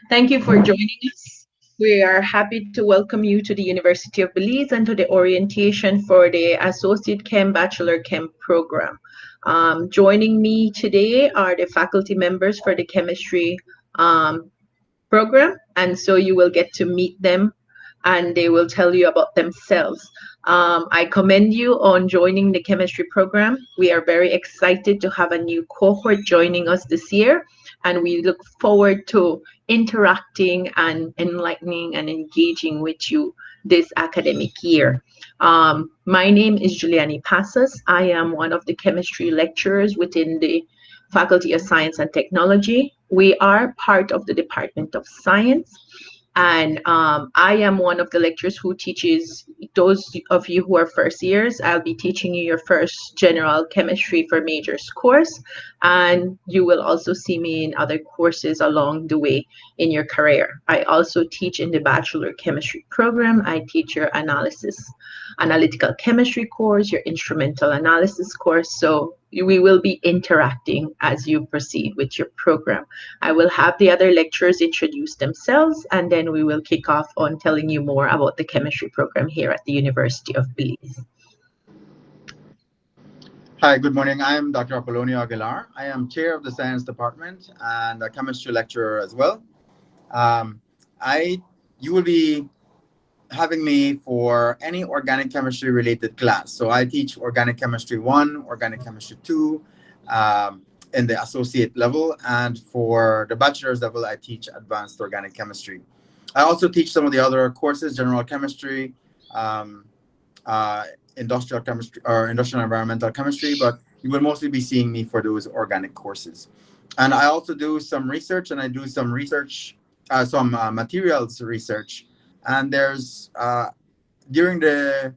Thank you for joining us. We are happy to welcome you to the University of Belize and to the orientation for the Associate Chem Bachelor Chem program. Joining me today are the faculty members for the chemistry um, program, and so you will get to meet them and they will tell you about themselves. I commend you on joining the chemistry program. We are very excited to have a new cohort joining us this year, and we look forward to interacting and enlightening and engaging with you this academic year. My name is Juliani Passas. I am one of the chemistry lecturers within the Faculty of Science and Technology. We are part of the Department of Science, and I am one of the lecturers who teaches those of you who are first years. I'll be teaching you your first general chemistry for majors course, and you will also see me in other courses along the way in your career. I also teach in the bachelor chemistry program. I teach your analytical chemistry course, your instrumental analysis course. So we will be interacting as you proceed with your program. I will have the other lecturers introduce themselves, and then we will kick off on telling you more about the chemistry program here at the University of Belize. Hi, good morning. I'm Dr. Apolonio Aguilar. I am chair of the science department and a chemistry lecturer as well. Um, you will be having me for any organic chemistry related class. So I teach organic chemistry 1, organic chemistry 2 in the associate level. And for the bachelor's level, I teach advanced organic chemistry. I also teach some of the other courses, general chemistry, um, industrial chemistry or industrial environmental chemistry, but you will mostly be seeing me for those organic courses. And I also do some research, and I do some research, some materials research. And there's during the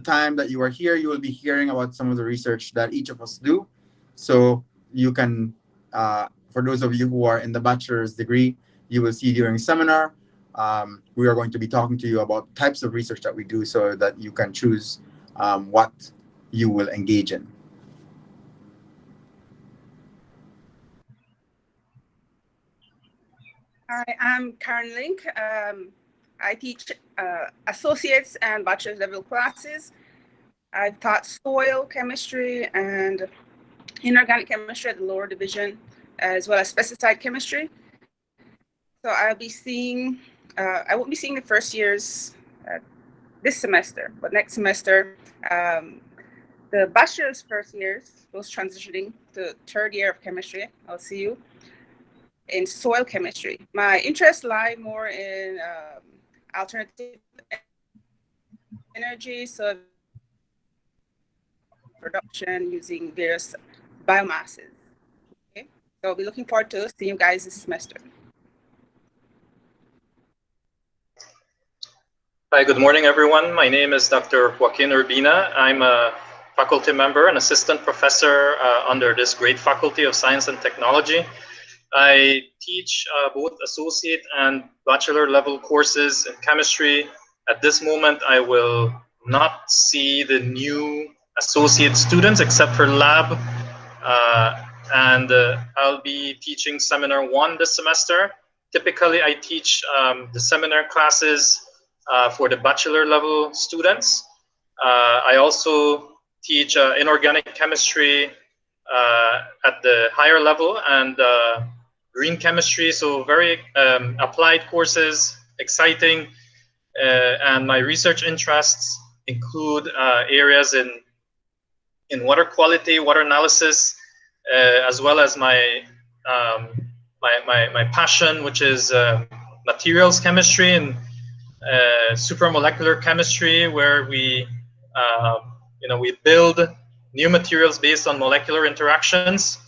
time that you are here, you will be hearing about some of the research that each of us do. So you can, for those of you who are in the bachelor's degree, you will see during seminar, we are going to be talking to you about types of research that we do so that you can choose what you will engage in. Hi, I'm Karen Link. I teach associates and bachelor's level classes. I've taught soil chemistry and inorganic chemistry at the lower division, as well as pesticide chemistry. So I'll be seeing, I won't be seeing the first years this semester, but next semester, the bachelor's first years, those transitioning to third year of chemistry, I'll see you in soil chemistry. My interests lie more in alternative energy, so production using various biomasses. Okay, so I'll be looking forward to seeing you guys this semester. Hi, good morning, everyone. My name is Dr. Joaquin Urbina. I'm a faculty member and assistant professor under this great Faculty of Science and Technology. I teach both associate and bachelor level courses in chemistry. At this moment, I will not see the new associate students except for lab. I'll be teaching seminar 1 this semester. Typically, I teach the seminar classes for the bachelor level students. I also teach inorganic chemistry at the higher level and green chemistry, so very applied courses, exciting. And my research interests include areas in water quality, water analysis, as well as my passion, which is materials chemistry and supramolecular chemistry, where we we build new materials based on molecular interactions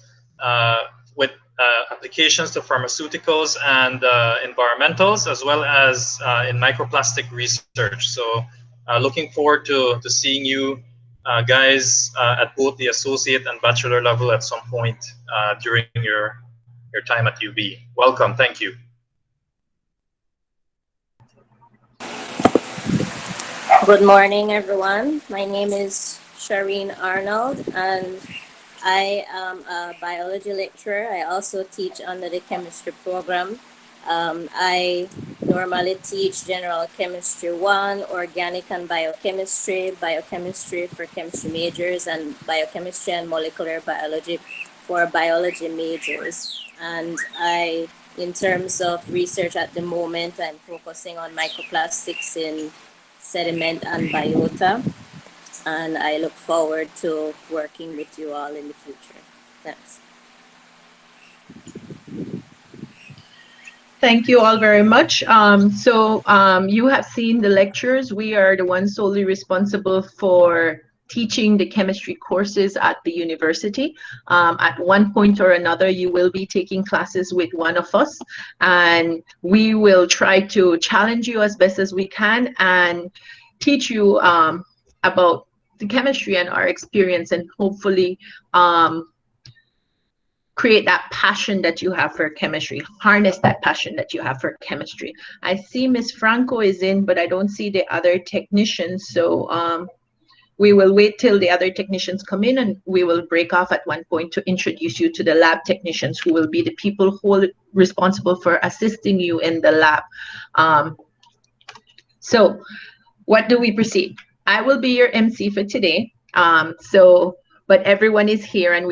with applications to pharmaceuticals and environmentals, as well as in microplastic research. So looking forward to seeing you guys at both the associate and bachelor level at some point during your time at UB. Welcome, thank you. Good morning, everyone. My name is Shireen Arnold, and I am a biology lecturer. I also teach under the chemistry program. I normally teach General Chemistry 1, Organic and Biochemistry, Biochemistry for chemistry majors, and Biochemistry and Molecular Biology for biology majors. And in terms of research at the moment, I'm focusing on microplastics in sediment and biota. And I look forward to working with you all in the future. Thanks. Thank you all very much. You have seen the lectures. We are the ones solely responsible for teaching the chemistry courses at the university. At one point or another, you will be taking classes with one of us, and we will try to challenge you as best as we can and teach you about the chemistry and our experience, and hopefully create that passion that you have for chemistry, harness that passion that you have for chemistry. I see Miss Franco is in, but I don't see the other technicians. So we will wait till the other technicians come in, and we will break off at one point to introduce you to the lab technicians, who will be the people who are responsible for assisting you in the lab. So what do we proceed? I will be your MC for today. But everyone is here, and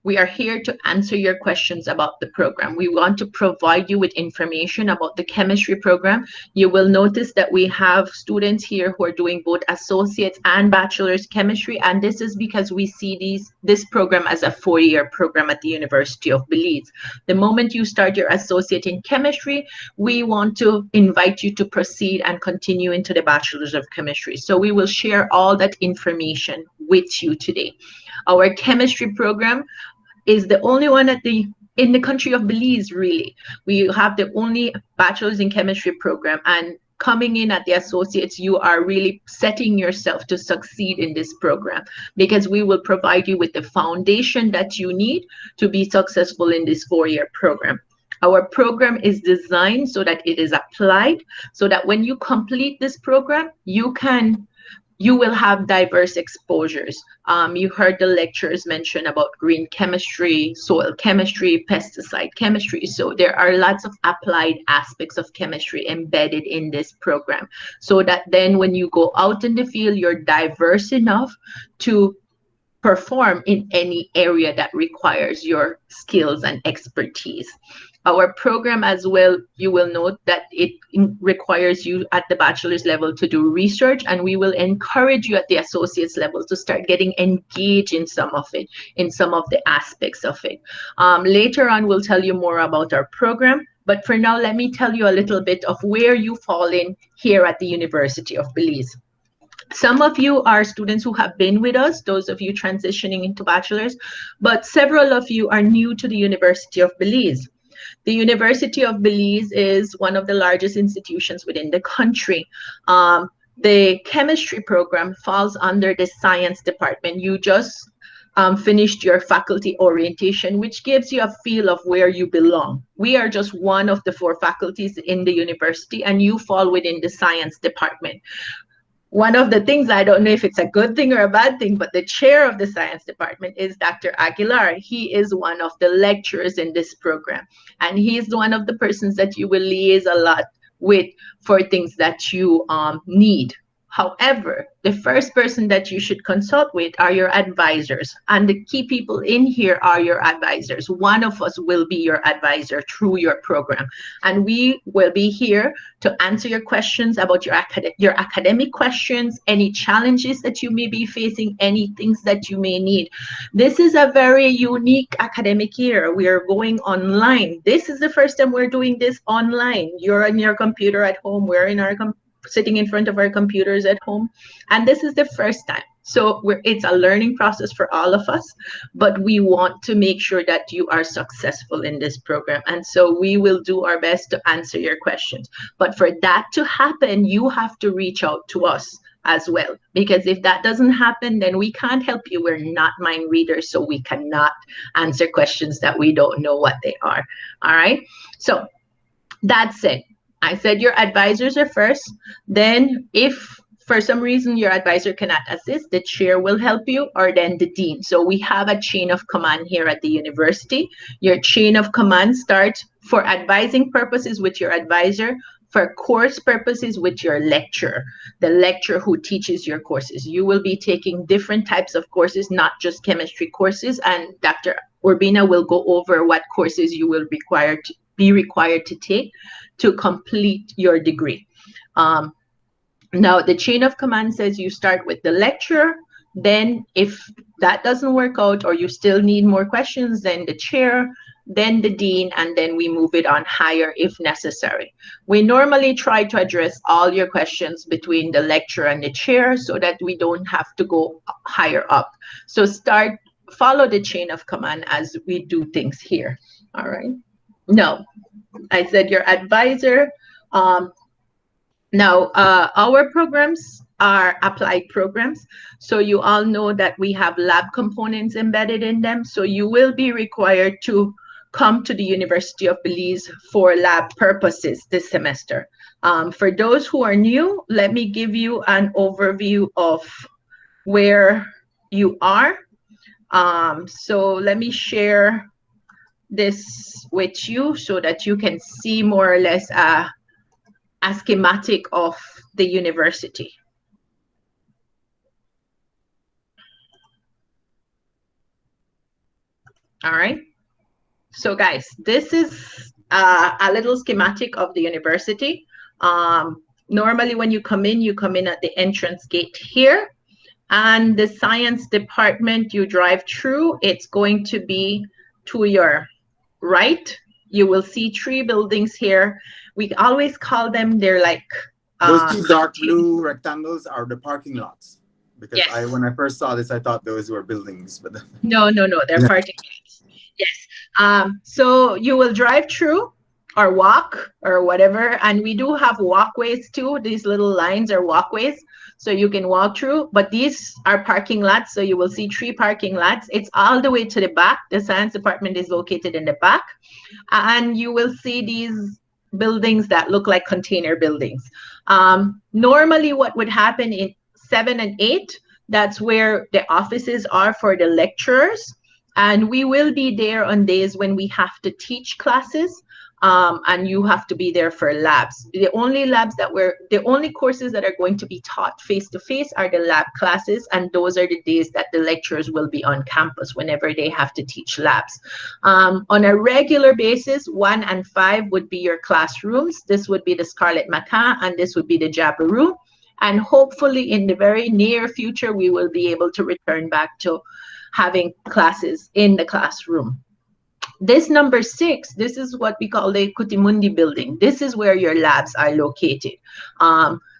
we are here to answer your questions about the program. We want to provide you with information about the chemistry program. You will notice that we have students here who are doing both associates and bachelor's chemistry, and this is because we see this program as a 4-year program at the University of Belize. The moment you start your associate in chemistry, we want to invite you to proceed and continue into the bachelor's of chemistry. So we will share all that information with you today. Our chemistry program is the only one in the country of Belize, really. We have the only bachelor's in chemistry program, and coming in at the associates, you are really setting yourself to succeed in this program, because we will provide you with the foundation that you need to be successful in this 4-year program. Our program is designed so that it is applied, so that when you complete this program, you will have diverse exposures. You heard the lecturers mention about green chemistry, soil chemistry, pesticide chemistry. So there are lots of applied aspects of chemistry embedded in this program, so that then when you go out in the field, you're diverse enough to perform in any area that requires your skills and expertise. Our program as well, you will note that it requires you at the bachelor's level to do research, and we will encourage you at the associate's level to start getting engaged in some of it, in some of the aspects of it. Later on, we'll tell you more about our program, but for now, let me tell you a little bit of where you fall in here at the University of Belize. Some of you are students who have been with us, those of you transitioning into bachelor's, but several of you are new to the University of Belize. The University of Belize is one of the largest institutions within the country. The chemistry program falls under the science department. You just finished your faculty orientation, which gives you a feel of where you belong. We are just one of the 4 faculties in the university, and you fall within the science department. One of the things, I don't know if it's a good thing or a bad thing, but the chair of the science department is Dr. Aguilar. He is one of the lecturers in this program, and he is one of the persons that you will liaise a lot with for things that you need. However, the first person that you should consult with are your advisors, and the key people in here are your advisors. One of us will be your advisor through your program, and we will be here to answer your questions about your academic questions, any challenges that you may be facing, any things that you may need. This is a very unique academic year. We are going online. This is the first time we're doing this online. You're on your computer at home. We're in our sitting in front of our computers at home, and this is the first time. So it's a learning process for all of us, but we want to make sure that you are successful in this program, and so we will do our best to answer your questions. But for that to happen, you have to reach out to us as well, because if that doesn't happen, then we can't help you. We're not mind readers, so we cannot answer questions that we don't know what they are. All right, so that's it. I said your advisors are first. Then if for some reason your advisor cannot assist, the chair will help you, or then the dean. So we have a chain of command here at the university. Your chain of command starts For advising purposes with your advisor, for course purposes with your lecturer, the lecturer who teaches your courses. You will be taking different types of courses, not just chemistry courses, and Dr. Urbina will go over what courses you will be required to take to complete your degree. Now, the chain of command says you start with the lecturer, then if that doesn't work out or you still need more questions, then the chair, then the dean, and then we move it on higher if necessary. We normally try to address all your questions between the lecturer and the chair so that we don't have to go higher up. So follow the chain of command as we do things here. All right. No, I said your advisor. Now, our programs are applied programs. So you all know that we have lab components embedded in them. So you will be required to come to the University of Belize for lab purposes this semester. For those who are new, let me give you an overview of where you are. So let me share this with you so that you can see more or less a schematic of the university. All right. So guys, this is a little schematic of the university. Normally when you come in at the entrance gate here, and the science department you drive through, it's going to be to your right. You will see 3 buildings here. We always call them, they're like those 2 dark blue rectangles are the parking lots. Because yes. when I first saw this, I thought those were buildings, but no, they're parking lots. Yes. So you will drive through or walk or whatever, and we do have walkways too. These little lines are walkways, so you can walk through. But these are parking lots, so you will see 3 parking lots. It's all the way to the back. The science department is located in the back, and you will see these buildings that look like container buildings. Normally, what would happen in 7 and 8, that's where the offices are for the lecturers. And we will be there on days when we have to teach classes, and you have to be there for labs. The only courses that are going to be taught face-to-face are the lab classes, and those are the days that the lecturers will be on campus whenever they have to teach labs. On a regular basis, 1 and 5 would be your classrooms. This would be the Scarlet Macaw, and this would be the Jabiru. And hopefully in the very near future, we will be able to return back to having classes in the classroom. This number 6, this is what we call the Kutimundi building. This is where your labs are located.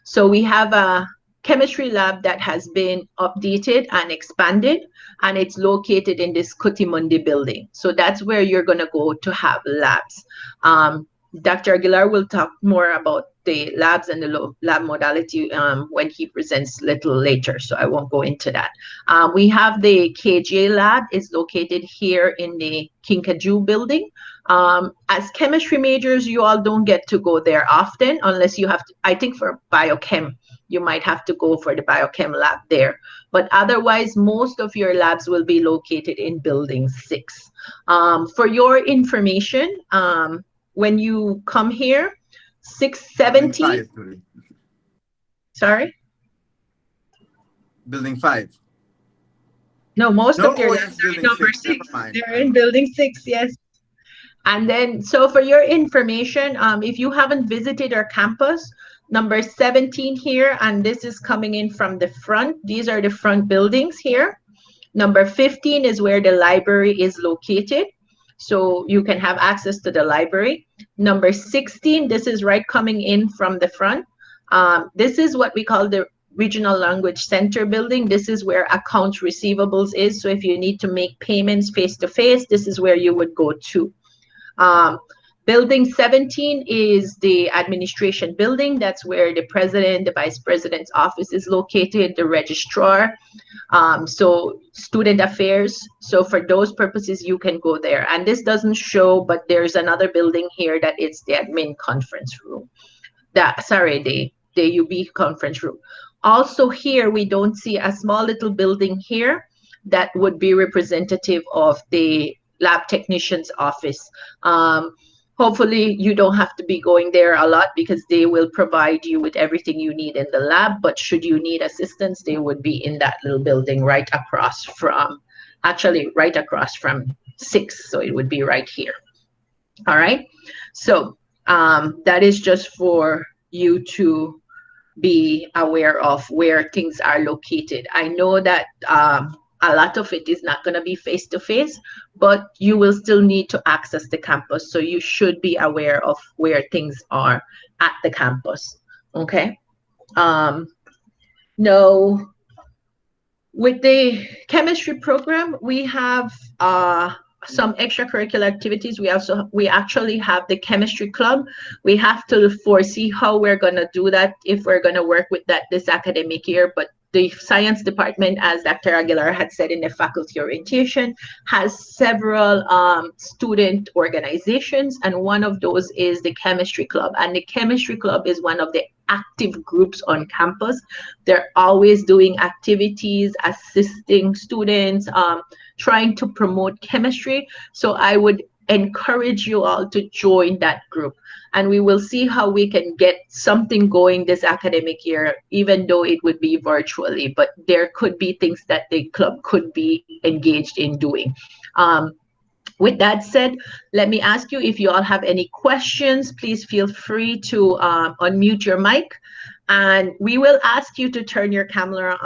So we have a chemistry lab that has been updated and expanded, and it's located in this Kutimundi building. So that's where you're going to go to have labs. Dr. Aguilar will talk more about the labs and the lab modality when he presents a little later, so I won't go into that. We have the KJ lab is located here in the Kinkajou building. As chemistry majors, you all don't get to go there often unless you have to, I think for biochem, you might have to go for the biochem lab there. But otherwise, most of your labs will be located in building 6. For your information, when you come here, 617. Sorry? Building 5. No, most of your labs are in number 6. They're in building 6, yes. And then, so for your information, if you haven't visited our campus, number 17 here, and this is coming in from the front. These are the front buildings here. Number 15 is where the library is located. So you can have access to the library. Number 16, this is right coming in from the front. This is what we call the Regional Language Center building. This is where accounts receivables is. So if you need to make payments face-to-face, this is where you would go to. Building 17 is the administration building. That's where the president, the vice president's office is located, the registrar. So student affairs. So for those purposes, you can go there. And this doesn't show, but there's another building here that it's the admin conference room. The UB conference room. Also here, we don't see a small little building here that would be representative of the lab technician's office. Hopefully you don't have to be going there a lot because they will provide you with everything you need in the lab. But should you need assistance, they would be in that little building right across from, actually right across from 6. So it would be right here. All right. So that is just for you to be aware of where things are located. I know that a lot of it is not going to be face to face, but you will still need to access the campus. So you should be aware of where things are at the campus. Okay. No, with the chemistry program, we have some extracurricular activities. We actually have the chemistry club. We have to foresee how we're gonna do that if we're gonna work with that this academic year. But the science department, as Dr. Aguilar had said in the faculty orientation, has several student organizations, and one of those is the chemistry club. And the chemistry club is one of the active groups on campus. They're always doing activities, assisting students, trying to promote chemistry. So I would encourage you all to join that group, and we will see how we can get something going this academic year, even though it would be virtually. But there could be things that the club could be engaged in doing. With that said, let me ask you, if you all have any questions, please feel free to unmute your mic, and we will ask you to turn your camera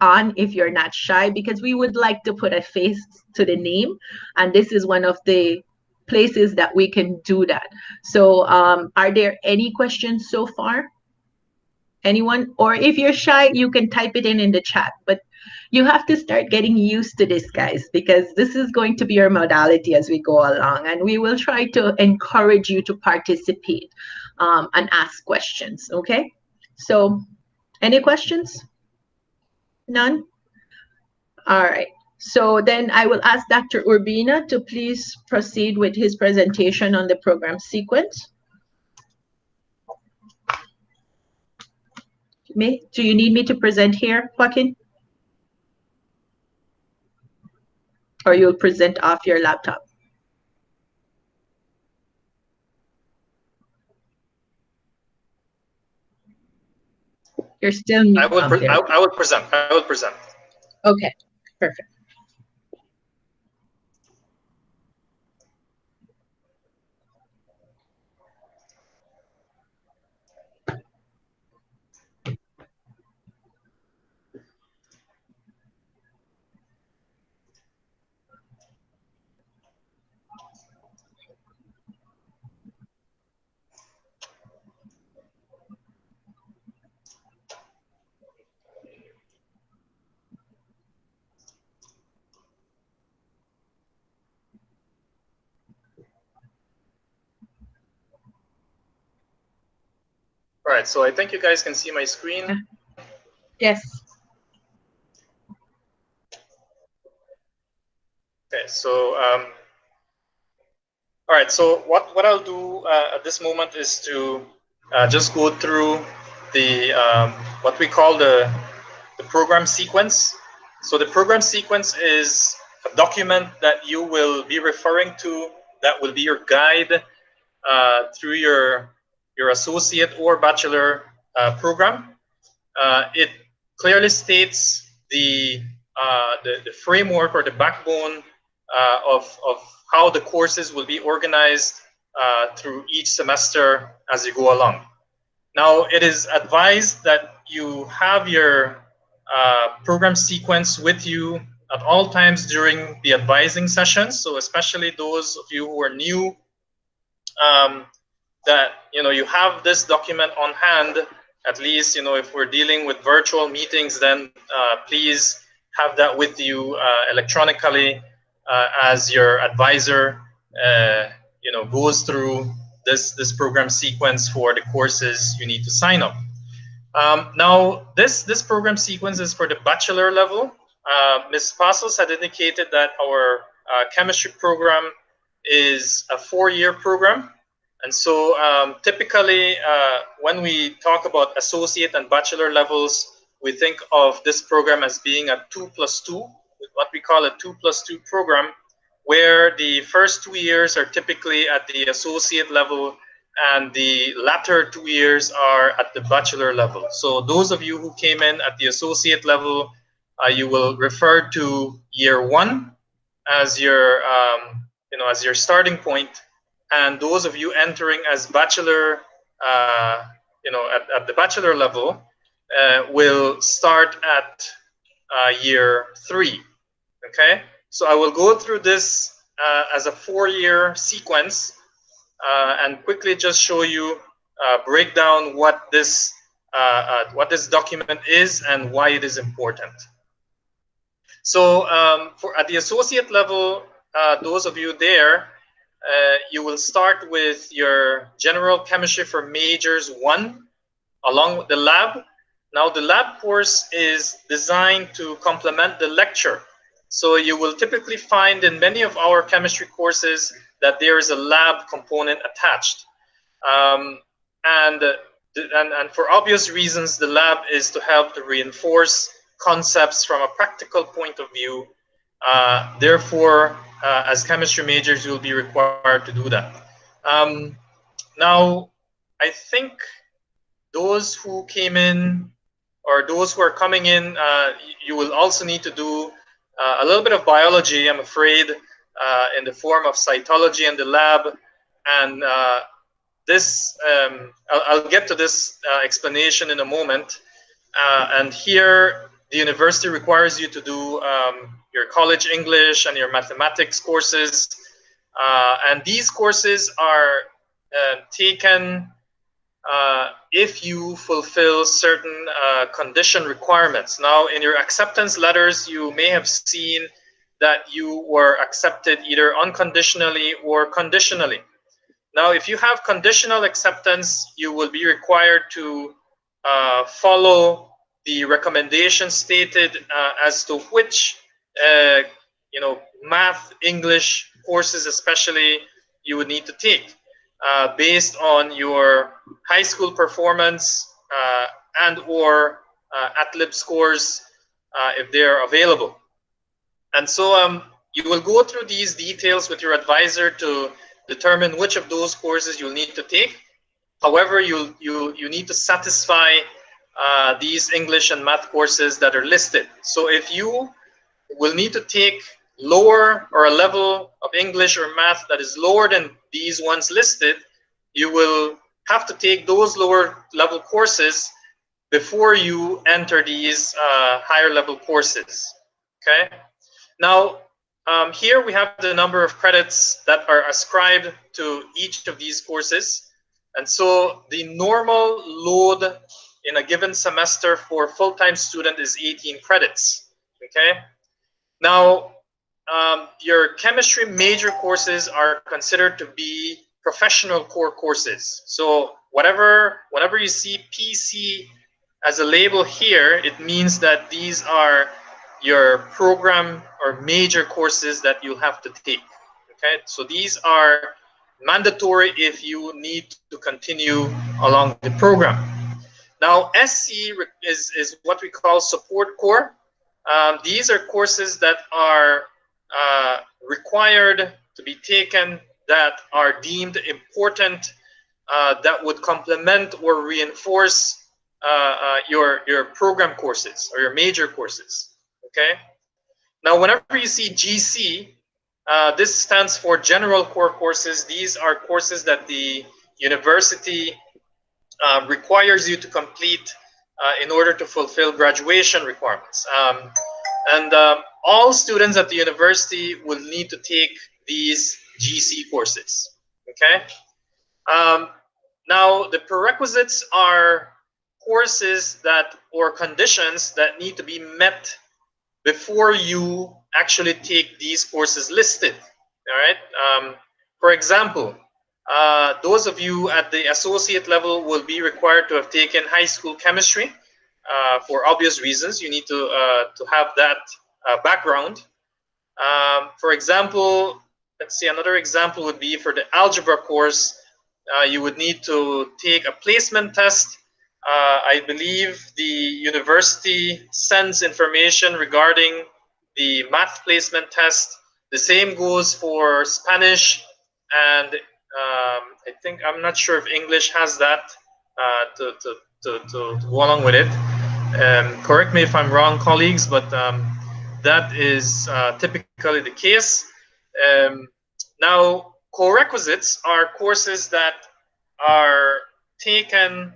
on if you're not shy, because we would like to put a face to the name, and this is one of the places that we can do that. So are there any questions so far? Anyone? Or if you're shy, you can type it in the chat, but you have to start getting used to this, guys, because this is going to be your modality as we go along, and we will try to encourage you to participate and ask questions. Okay, so any questions? None? All right, so then I will ask Dr. Urbina to please proceed with his presentation on the program sequence. Do you need me to present here, Joaquin? Or you'll present off your laptop? You're still muted. I will present. I will present. Okay, perfect. All right, so I think you guys can see my screen. Yes. Okay, so all right, so what I'll do at this moment is to just go through the what we call the program sequence. So the program sequence is a document that you will be referring to, that will be your guide through your associate or bachelor program. It clearly states the framework or the backbone of how the courses will be organized through each semester as you go along. Now, it is advised that you have your program sequence with you at all times during the advising sessions. So especially those of you who are new, that you have this document on hand. At least if we're dealing with virtual meetings, then please have that with you electronically as your advisor goes through this program sequence for the courses you need to sign up. Now this program sequence is for the bachelor level. Ms. Passos had indicated that our chemistry program is a 4-year program. And so typically when we talk about associate and bachelor levels, we think of this program as being a 2+2, what we call a 2+2 program, where the first 2 years are typically at the associate level and the latter 2 years are at the bachelor level. So those of you who came in at the associate level, you will refer to year 1 as your as your starting point, and those of you entering as bachelor at the bachelor level will start at year 3. Okay, so I will go through this as a 4-year sequence and quickly just show you break down what this document is and why it is important. So for at the associate level, those of you there, you will start with your general chemistry for majors 1 along with the lab. Now the lab course is designed to complement the lecture. So you will typically find in many of our chemistry courses that there is a lab component attached. And for obvious reasons, the lab is to help to reinforce concepts from a practical point of view. Therefore, as chemistry majors, you'll be required to do that. Now, I think those who came in or those who are coming in, you will also need to do a little bit of biology, I'm afraid, in the form of cytology in the lab. And I'll get to this explanation in a moment. And here, the university requires you to do your college English and your mathematics courses. And these courses are taken if you fulfill certain condition requirements. Now, in your acceptance letters, you may have seen that you were accepted either unconditionally or conditionally. Now, if you have conditional acceptance, you will be required to follow the recommendations stated as to which, math, English courses especially, you would need to take based on your high school performance and or ATLIB scores if they're available. And so you will go through these details with your advisor to determine which of those courses you'll need to take. However, you need to satisfy these English and math courses that are listed. So if you will need to take lower or a level of English or math that is lower than these ones listed, you will have to take those lower level courses before you enter these higher level courses. Okay. Now, here we have the number of credits that are ascribed to each of these courses. And so the normal load in a given semester for a full-time student is 18 credits. Okay. Now, your chemistry major courses are considered to be professional core courses. So whenever you see PC as a label here, it means that these are your program or major courses that you'll have to take. Okay, so these are mandatory if you need to continue along the program. Now, SC is what we call support core. These are courses that are required to be taken that are deemed important, that would complement or reinforce your program courses or your major courses. Okay. Now, whenever you see GC, this stands for General Core Courses. These are courses that the university requires you to complete in order to fulfill graduation requirements. And all students at the university will need to take these GC courses. Okay. Now, the prerequisites are courses that or conditions that need to be met before you actually take these courses listed. All right. For example, those of you at the associate level will be required to have taken high school chemistry. For obvious reasons, you need to have that background. For example, let's see, another example would be for the algebra course, you would need to take a placement test. I believe the university sends information regarding the math placement test The same goes for Spanish, and I think, I'm not sure if English has that to go along with it. Correct me if I'm wrong, colleagues, but that is typically the case. Now, core requisites are courses that are taken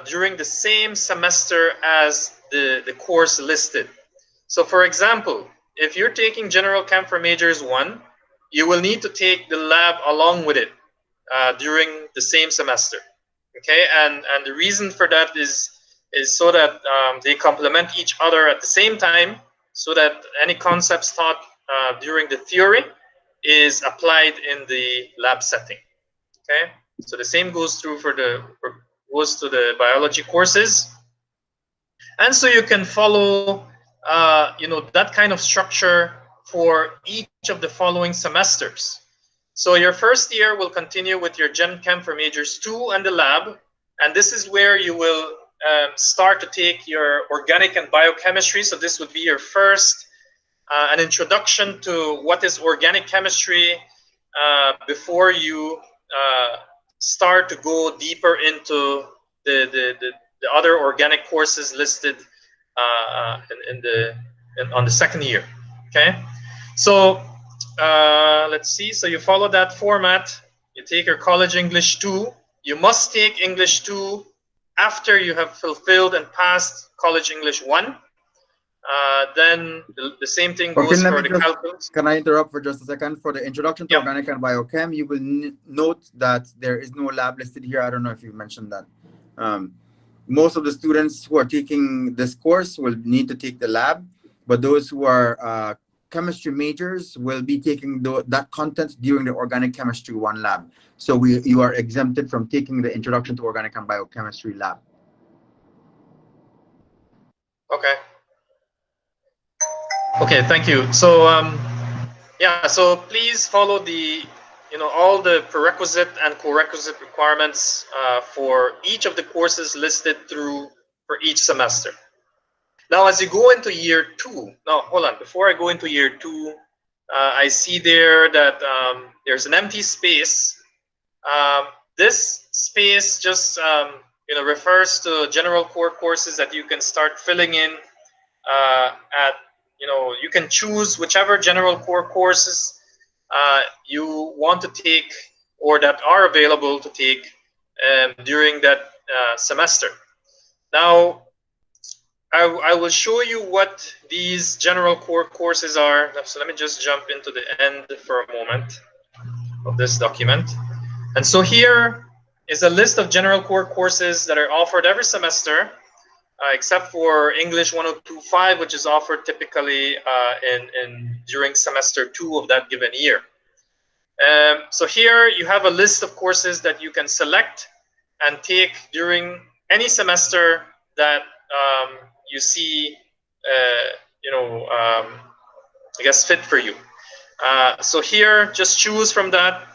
during the same semester as the course listed. So for example, if you're taking General Chem for Majors 1, you will need to take the lab along with it during the same semester. Okay, and the reason for that is so that they complement each other at the same time, so that any concepts taught during the theory is applied in the lab setting. Okay, so the same goes through goes to the biology courses, and so you can follow that kind of structure for each of the following semesters. So your first year will continue with your Gen Chem for Majors 2 and the lab, and this is where you will start to take your organic and biochemistry. So this would be your first an introduction to what is organic chemistry before you start to go deeper into the other organic courses listed on the second year. Okay, so let's see. So you follow that format. You take your college English 2. You must take English 2 after you have fulfilled and passed college English 1. Then the same thing Okay, goes let for me the just, calculus. can I interrupt for just a second? For the introduction to Yep. organic and biochem, you will note that there is no lab listed here. I don't know if you mentioned that. Most of the students who are taking this course will need to take the lab, but those who are chemistry majors will be taking that content during the organic chemistry 1 lab. So you are exempted from taking the introduction to organic and biochemistry lab. Okay. Okay, thank you. So yeah, so please follow all the prerequisite and co-requisite requirements for each of the courses listed through for each semester. Now, as you go into year 2, no, hold on. Before I go into year 2, I see there that there's an empty space. This space just refers to general core courses that you can start filling in at. You can choose whichever general core courses you want to take or that are available to take during that semester. Now, I will show you what these general core courses are. So let me just jump into the end for a moment of this document. And so here is a list of general core courses that are offered every semester, except for English 1025, which is offered typically during semester 2 of that given year. So here you have a list of courses that you can select and take during any semester that you see, I guess, fit for you. So here, just choose from that.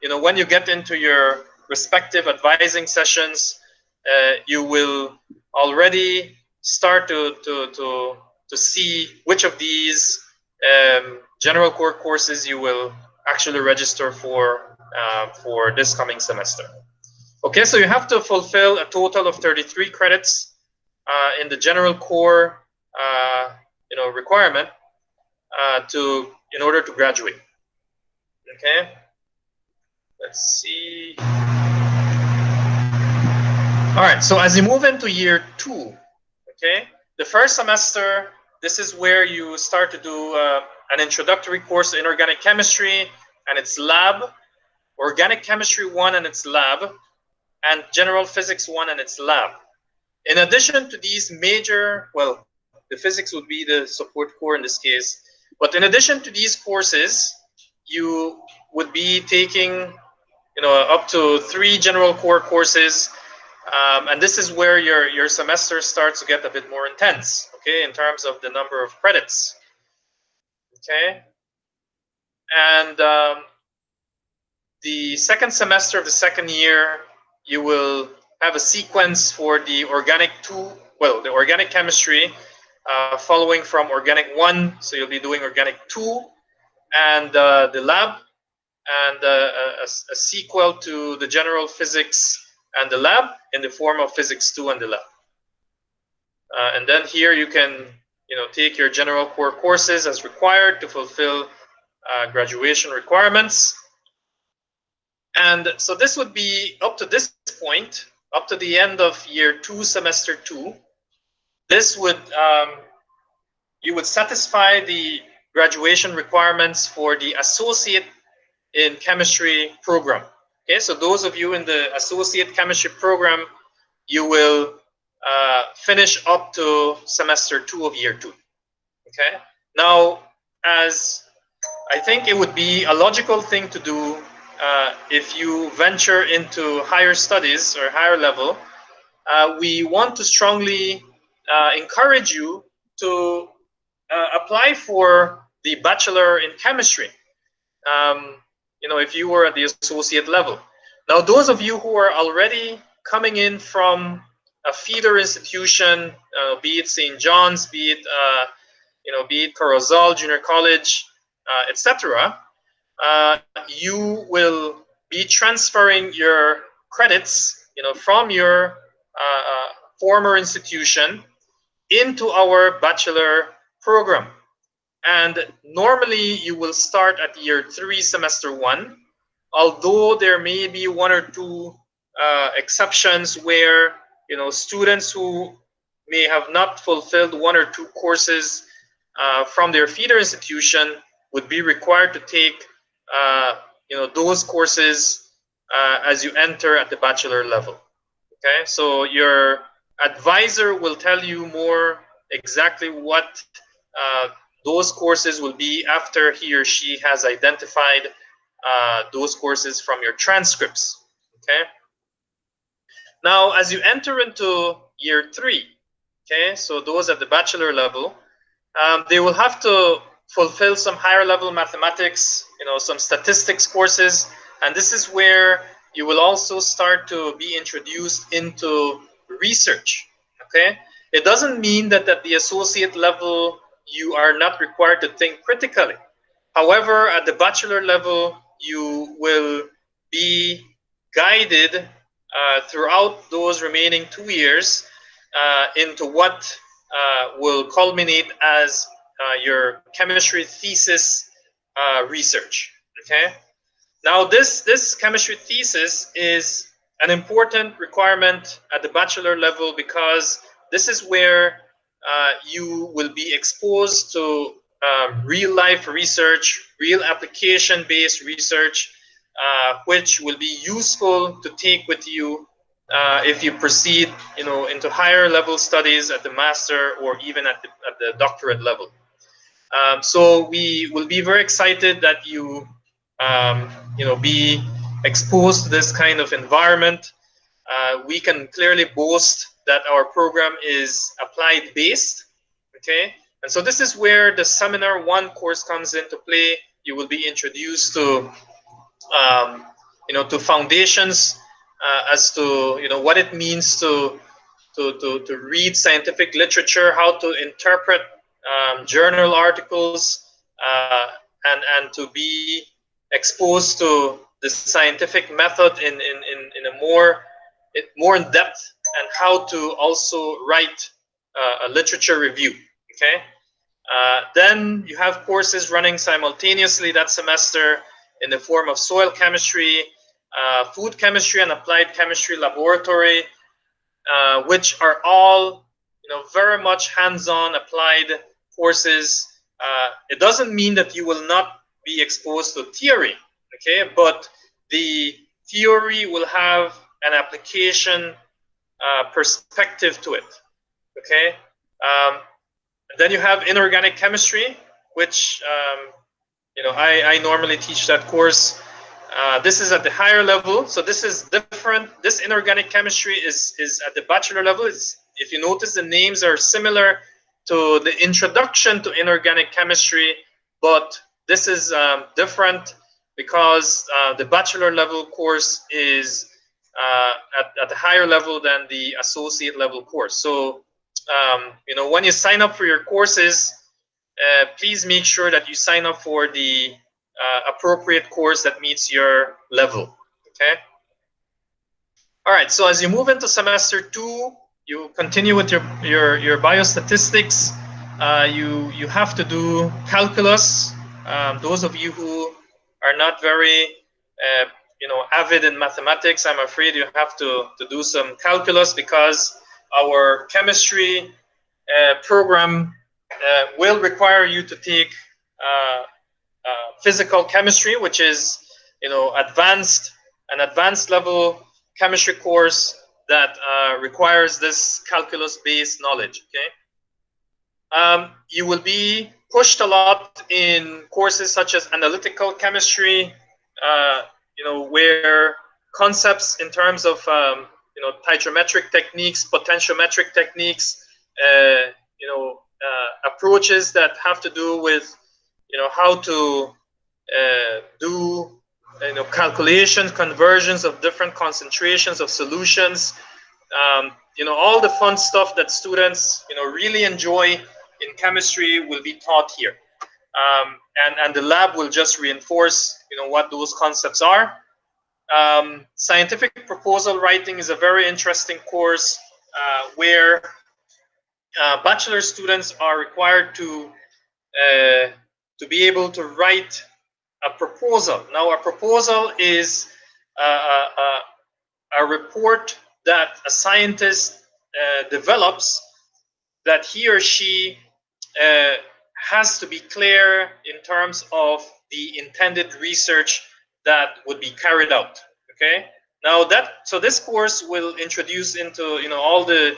When you get into your respective advising sessions, you will already start to see which of these general core courses you will actually register for this coming semester. Okay, so you have to fulfill a total of 33 credits in the general core requirement in order to graduate. Okay, let's see. All right, so as you move into year 2, okay, the first semester, this is where you start to do an introductory course in organic chemistry and its lab, organic chemistry 1 and its lab, and general physics 1 and its lab. In addition to these major, well, the physics would be the support core in this case, but in addition to these courses, you would be taking up to 3 general core courses, and this is where your semester starts to get a bit more intense, okay, in terms of the number of credits. Okay, and the second semester of the second year, you will have a sequence for the organic the organic chemistry, following from organic 1. So you'll be doing organic 2 and the lab, and a sequel to the general physics and the lab in the form of physics 2 and the lab. And then here you can take your general core courses as required to fulfill graduation requirements. And so this would be up to this point, up to the end of year 2, semester 2. This would you would satisfy the graduation requirements for the associate in chemistry program. Okay, so those of you in the associate chemistry program, you will finish up to semester 2 of year 2. Okay, now as I think it would be a logical thing to do if you venture into higher studies or higher level, we want to strongly encourage you to apply for the bachelor in chemistry. If you were at the associate level. Now, those of you who are already coming in from a feeder institution, be it St. John's, be it Corozal Junior College, etc., you will be transferring your credits, from your former institution into our bachelor program. And normally you will start at year 3, semester 1, although there may be 1 or 2 exceptions where students who may have not fulfilled 1 or 2 courses from their feeder institution would be required to take those courses as you enter at the bachelor level. Okay, so your advisor will tell you more exactly what those courses will be after he or she has identified those courses from your transcripts. Okay. Now, as you enter into year 3, okay, so those at the bachelor level, they will have to fulfill some higher level mathematics, some statistics courses, and this is where you will also start to be introduced into research. Okay, it doesn't mean that at the associate level you are not required to think critically. However, at the bachelor level, you will be guided throughout those remaining 2 years into what will culminate as your chemistry thesis research. Okay. Now, this chemistry thesis is an important requirement at the bachelor level because this is where you will be exposed to real life research, real application-based research, which will be useful to take with you if you proceed, into higher level studies at the master or even at the doctorate level. So we will be very excited that you, be exposed to this kind of environment. We can clearly boast that our program is applied based. Okay, and so this is where the seminar 1 course comes into play. You will be introduced to, to foundations as to what it means to read scientific literature, how to interpret journal articles, and to be exposed to the scientific method in a more in depth, and how to also write a literature review. Okay. Then you have courses running simultaneously that semester in the form of soil chemistry, food chemistry, and applied chemistry laboratory, which are all very much hands-on applied courses. It doesn't mean that you will not be exposed to theory, okay, but the theory will have an application perspective to it. Okay. Then you have inorganic chemistry, which I normally teach that course. This is at the higher level, so this is different. This inorganic chemistry is at the bachelor level. If you notice, the names are similar to the introduction to inorganic chemistry, but this is different because the bachelor level course is at the higher level than the associate level course. So when you sign up for your courses, please make sure that you sign up for the appropriate course that meets your level. Okay. All right. So as you move into semester 2, you continue with your biostatistics. You have to do calculus. Those of you who are not very avid in mathematics, I'm afraid you have to do some calculus, because our chemistry program will require you to take physical chemistry, which is an advanced level chemistry course that requires this calculus based knowledge. Okay. You will be pushed a lot in courses such as analytical chemistry, where concepts in terms of tiometric techniques, potentiometric techniques, approaches that have to do with how to do calculations, conversions of different concentrations of solutions, all the fun stuff that students really enjoy in chemistry will be taught here, and the lab will just reinforce what those concepts are. Scientific proposal writing is a very interesting course where bachelor students are required to be able to write a proposal. Now, a proposal is a report that a scientist develops, that he or she has to be clear in terms of the intended research that would be carried out. Okay. Now so this course will introduce into all the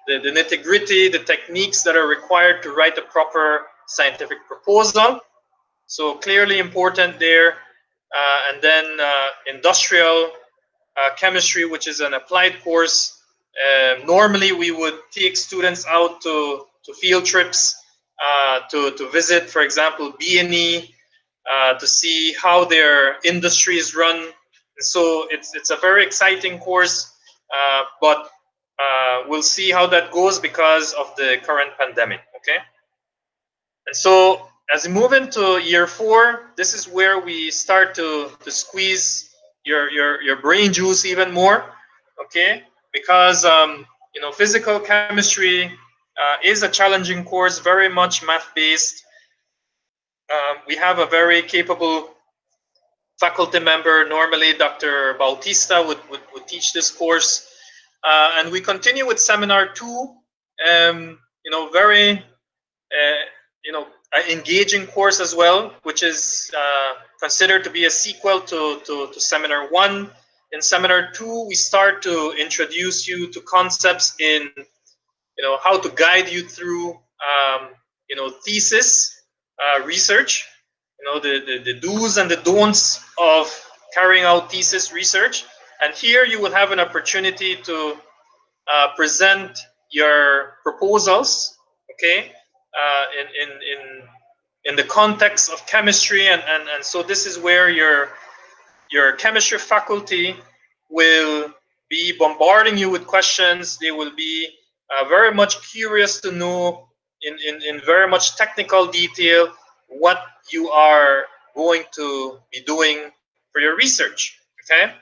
nitty-gritty, the techniques that are required to write a proper scientific proposal. So clearly important there. And then industrial chemistry, which is an applied course. Normally we would take students out to field trips to visit, for example, B&E, to see how their industries run. So it's a very exciting course, but we'll see how that goes because of the current pandemic. Okay. And so as we move into year 4, this is where we start to squeeze your brain juice even more. Okay, because physical chemistry is a challenging course, very much math based. We have a very capable faculty member. Normally Dr. Bautista would teach this course, and we continue with seminar 2. Very engaging course as well, which is considered to be a sequel to seminar 1. In seminar 2, we start to introduce you to concepts in how to guide you through thesis research, the do's and the don'ts of carrying out thesis research. And here you will have an opportunity to present your proposals, okay, in the context of chemistry, and so this is where your chemistry faculty will be bombarding you with questions. They will be very much curious to know in very much technical detail what you are going to be doing for your research. Okay.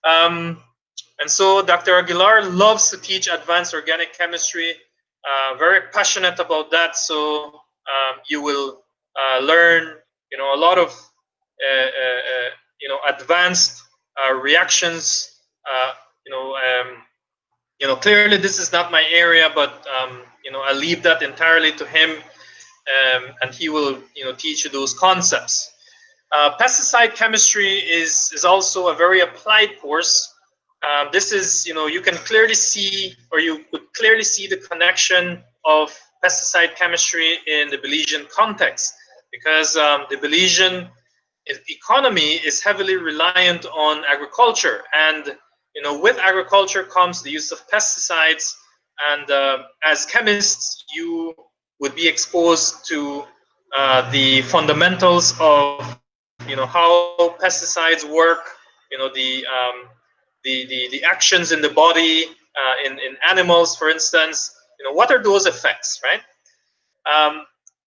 And so Dr. Aguilar loves to teach advanced organic chemistry, very passionate about that. So you will learn, a lot of, advanced reactions. Clearly this is not my area, but I leave that entirely to him, and he will, teach you those concepts. Pesticide chemistry is also a very applied course. This is, you can clearly see, or you could clearly see the connection of pesticide chemistry in the Belizean context, because the Belizean economy is heavily reliant on agriculture, and with agriculture comes the use of pesticides, and as chemists you would be exposed to the fundamentals of how pesticides work, the actions in the body, in animals, for instance, what are those effects, right?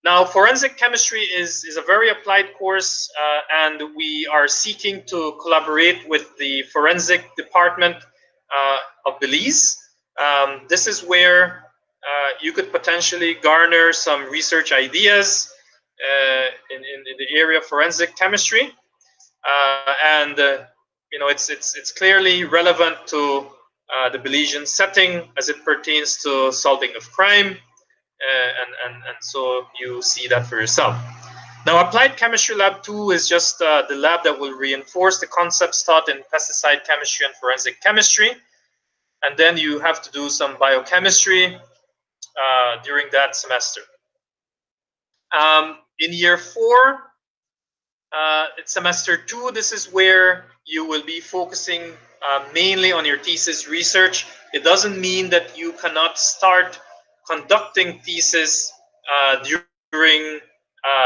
Now, forensic chemistry is a very applied course, and we are seeking to collaborate with the forensic department of Belize. This is where you could potentially garner some research ideas in the area of forensic chemistry, and it's clearly relevant to the Belizean setting as it pertains to solving of crime. And so you see that for yourself. Now, Applied Chemistry Lab 2 is just the lab that will reinforce the concepts taught in pesticide chemistry and forensic chemistry. And then you have to do some biochemistry during that semester. In year 4, it's semester 2, this is where you will be focusing mainly on your thesis research. It doesn't mean that you cannot start conducting thesis during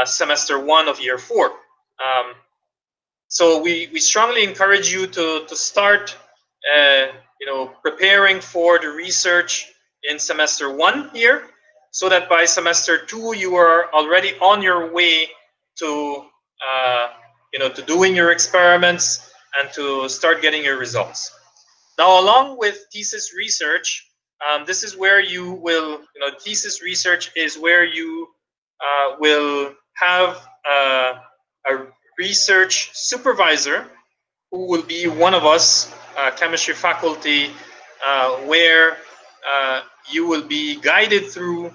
semester 1 of year 4. So we strongly encourage you to start preparing for the research in semester 1 here, so that by semester 2 you are already on your way to to doing your experiments and to start getting your results. Now, along with thesis research, this is where you will, thesis research is where you will have a research supervisor who will be one of us, chemistry faculty, where you will be guided through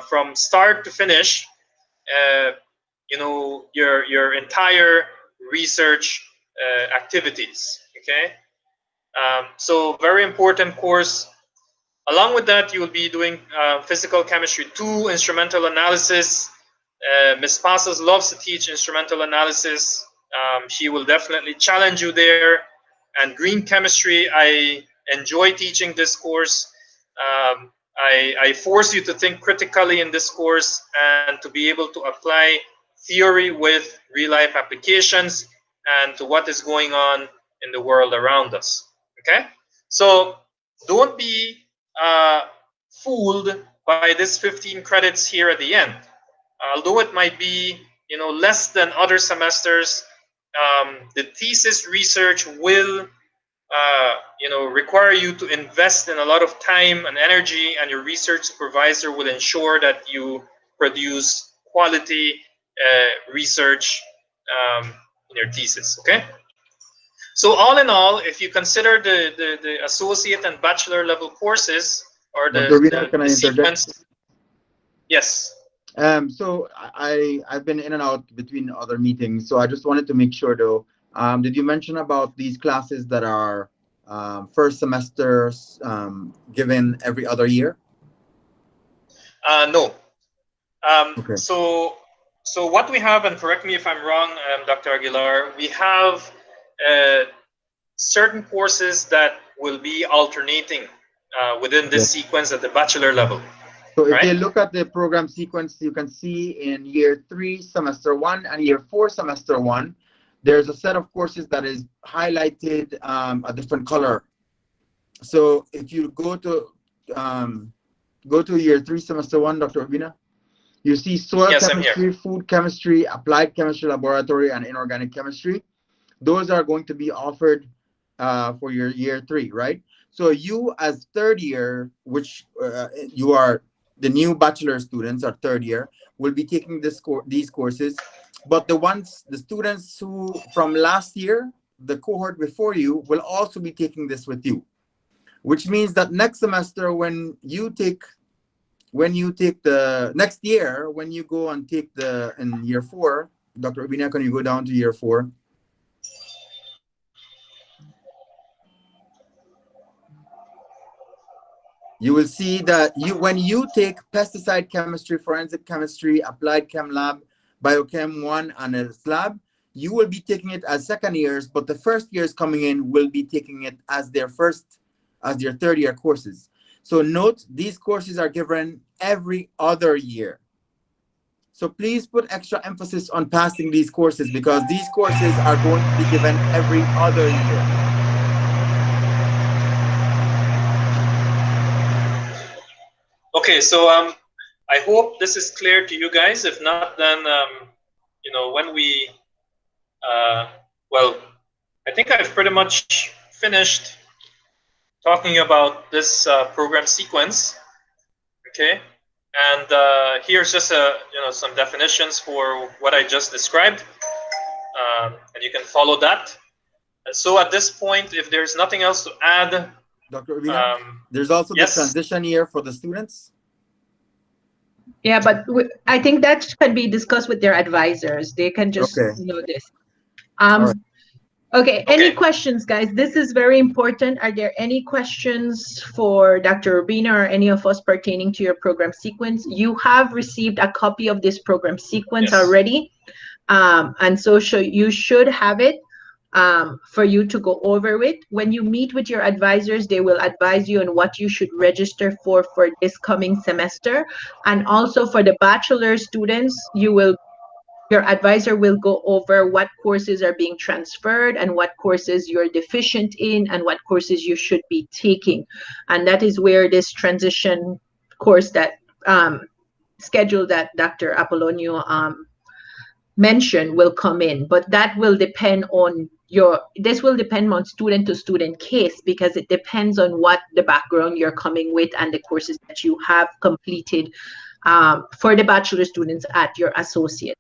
from start to finish, your entire research activities. Okay. So very important course. Along with that, you will be doing Physical Chemistry 2, Instrumental Analysis. Ms. Pasas loves to teach instrumental analysis. She will definitely challenge you there. And Green Chemistry, I enjoy teaching this course. I force you to think critically in this course and to be able to apply theory with real-life applications and to what is going on in the world around us. Okay? So don't be fooled by this 15 credits here at the end. Although it might be less than other semesters, the thesis research will require you to invest in a lot of time and energy, and your research supervisor will ensure that you produce quality research in your thesis. Okay. So all in all, if you consider the associate and bachelor level courses, or the sequence. Yes. So I've been in and out between other meetings, so I just wanted to make sure though. Did you mention about these classes that are first semesters given every other year? No. Okay. So what we have, and correct me if I'm wrong, Dr. Aguilar, we have certain courses that will be alternating within this sequence at the bachelor level. So if you look at the program sequence, you can see in year 3, semester 1, and year 4, semester 1, there's a set of courses that is highlighted a different color. So if you go to year 3, semester 1, Dr. Urbina, you see soil chemistry, food chemistry, applied chemistry laboratory, and inorganic chemistry. Those are going to be offered for your year 3, right? So you as third year, which you are the new bachelor students are third year, will be taking these courses. But the students who from last year, the cohort before you, will also be taking this with you, which means that next semester, when you take the next year, when you go and take in year 4, Dr. Urbina, can you go down to year 4? You will see that when you take pesticide chemistry, forensic chemistry, applied chem lab, biochem 1 and a lab, you will be taking it as second years, but the first years coming in will be taking it as their third year courses. So note, these courses are given every other year. So please put extra emphasis on passing these courses, because these courses are going to be given every other year. Okay, so I hope this is clear to you guys. If not, then you know, when we well, I think I've pretty much finished talking about this program sequence. Okay, and here's just some definitions for what I just described, and you can follow that. And so at this point, if there's nothing else to add, Dr. Urbina, there's also yes. the transition year for the students. Yeah, but I think that can be discussed with their advisors. They can just know this. Right. Okay, any questions, guys? This is very important. Are there any questions for Dr. Urbina or any of us pertaining to your program sequence? You have received a copy of this program sequence already. And so you should have it for you to go over with. When you meet with your advisors, they will advise you on what you should register for this coming semester. And also for the bachelor students, your advisor will go over what courses are being transferred and what courses you're deficient in and what courses you should be taking. And that is where this transition course that schedule that Dr. Apollonio mentioned will come in. But that will depend on this will depend on student to student case, because it depends on what the background you're coming with and the courses that you have completed for the bachelor students at your associate.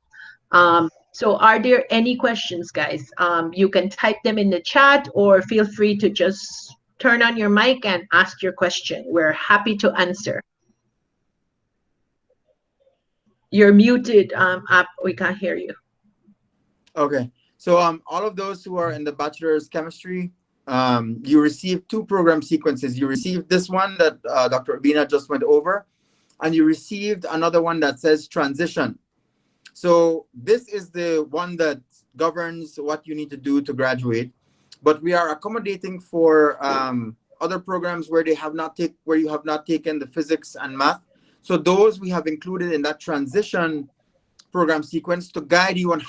So are there any questions, guys? You can type them in the chat or feel free to just turn on your mic and ask your question. We're happy to answer. You're muted, we can't hear you. Okay, so all of those who are in the bachelor's chemistry, you received two program sequences. You received this one that Dr. Urbina just went over, and you received another one that says transition. So this is the one that governs what you need to do to graduate, but we are accommodating for other programs where you have not taken the physics and math. So those we have included in that transition program sequence to guide you on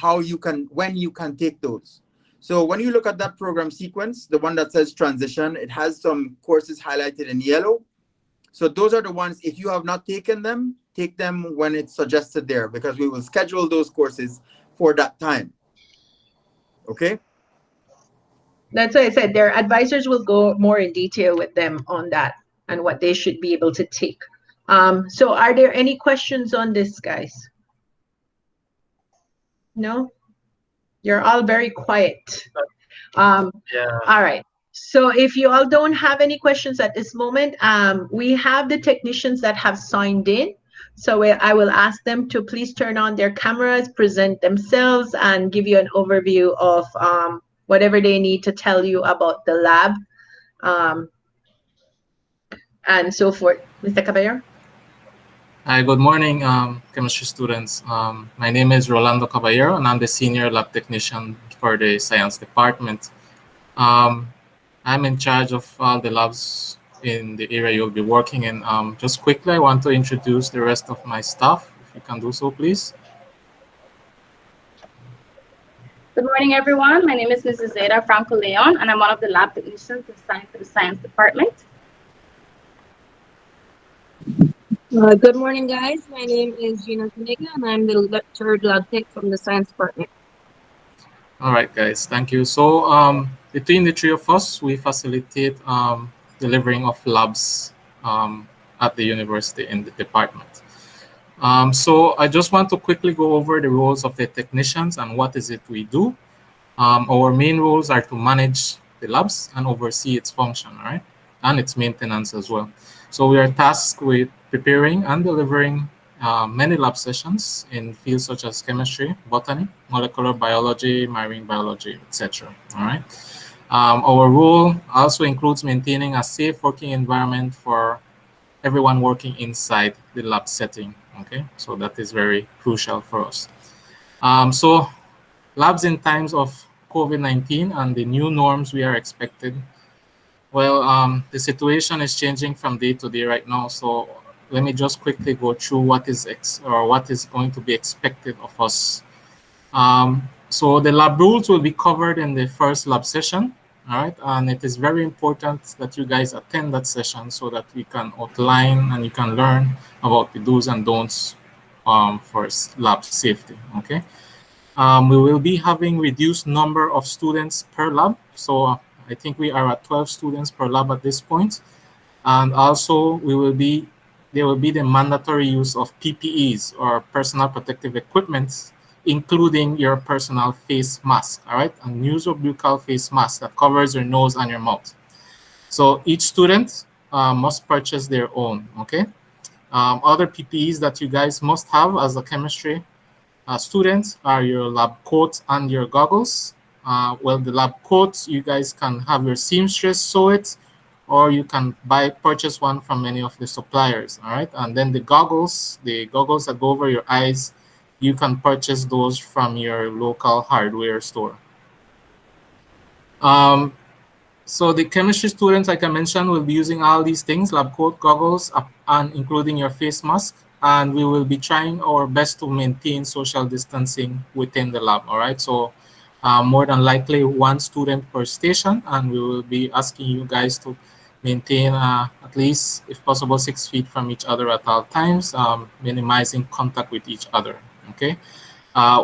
when you can take those. So when you look at that program sequence, the one that says transition, it has some courses highlighted in yellow. So those are the ones, if you have not taken them, take them when it's suggested there, because we will schedule those courses for that time. Okay? That's why I said their advisors will go more in detail with them on that and what they should be able to take. So are there any questions on this, guys? No? You're all very quiet. All right. So if you all don't have any questions at this moment, we have the technicians that have signed in. So I will ask them to please turn on their cameras, present themselves, and give you an overview of whatever they need to tell you about the lab and so forth. Mr. Caballero? Hi, good morning, chemistry students. My name is Rolando Caballero, and I'm the senior lab technician for the science department. I'm in charge of all the labs in the area you'll be working in. Just quickly, I want to introduce the rest of my staff, if you can do so, please. Good morning, everyone. My name is Mrs. Zeta Franco Leon, and I'm one of the lab technicians assigned to the science department. Good morning, guys. My name is Gina Kaniga, and I'm the third lab tech from the science department. All right, guys, thank you. So between the three of us, we facilitate delivering of labs at the university in the department. So I just want to quickly go over the roles of the technicians and what is it we do. Our main roles are to manage the labs and oversee its function, right? And its maintenance as well. So we are tasked with preparing and delivering many lab sessions in fields such as chemistry, botany, molecular biology, marine biology, etc. All right. Our role also includes maintaining a safe working environment for everyone working inside the lab setting. Okay, so that is very crucial for us. So labs in times of COVID-19 and the new norms we are expected. Well, the situation is changing from day to day right now. So let me just quickly go through what is going to be expected of us. So the lab rules will be covered in the first lab session. All right, and it is very important that you guys attend that session so that we can outline and you can learn about the do's and don'ts for lab safety. Okay, we will be having reduced number of students per lab, so I think we are at 12 students per lab at this point, and also there will be the mandatory use of PPEs or personal protective equipment, including your personal face mask, all right? And use a buccal face mask that covers your nose and your mouth. So each student must purchase their own, okay? Other PPEs that you guys must have as a chemistry students are your lab coat and your goggles. Well, the lab coats, you guys can have your seamstress sew it, or you can purchase one from any of the suppliers, all right? And then the goggles that go over your eyes, you can purchase those from your local hardware store. So the chemistry students, like I mentioned, will be using all these things, lab coat, goggles, and including your face mask. And we will be trying our best to maintain social distancing within the lab, all right? So more than likely one student per station, and we will be asking you guys to maintain at least, if possible, 6 feet from each other at all times, minimizing contact with each other, okay?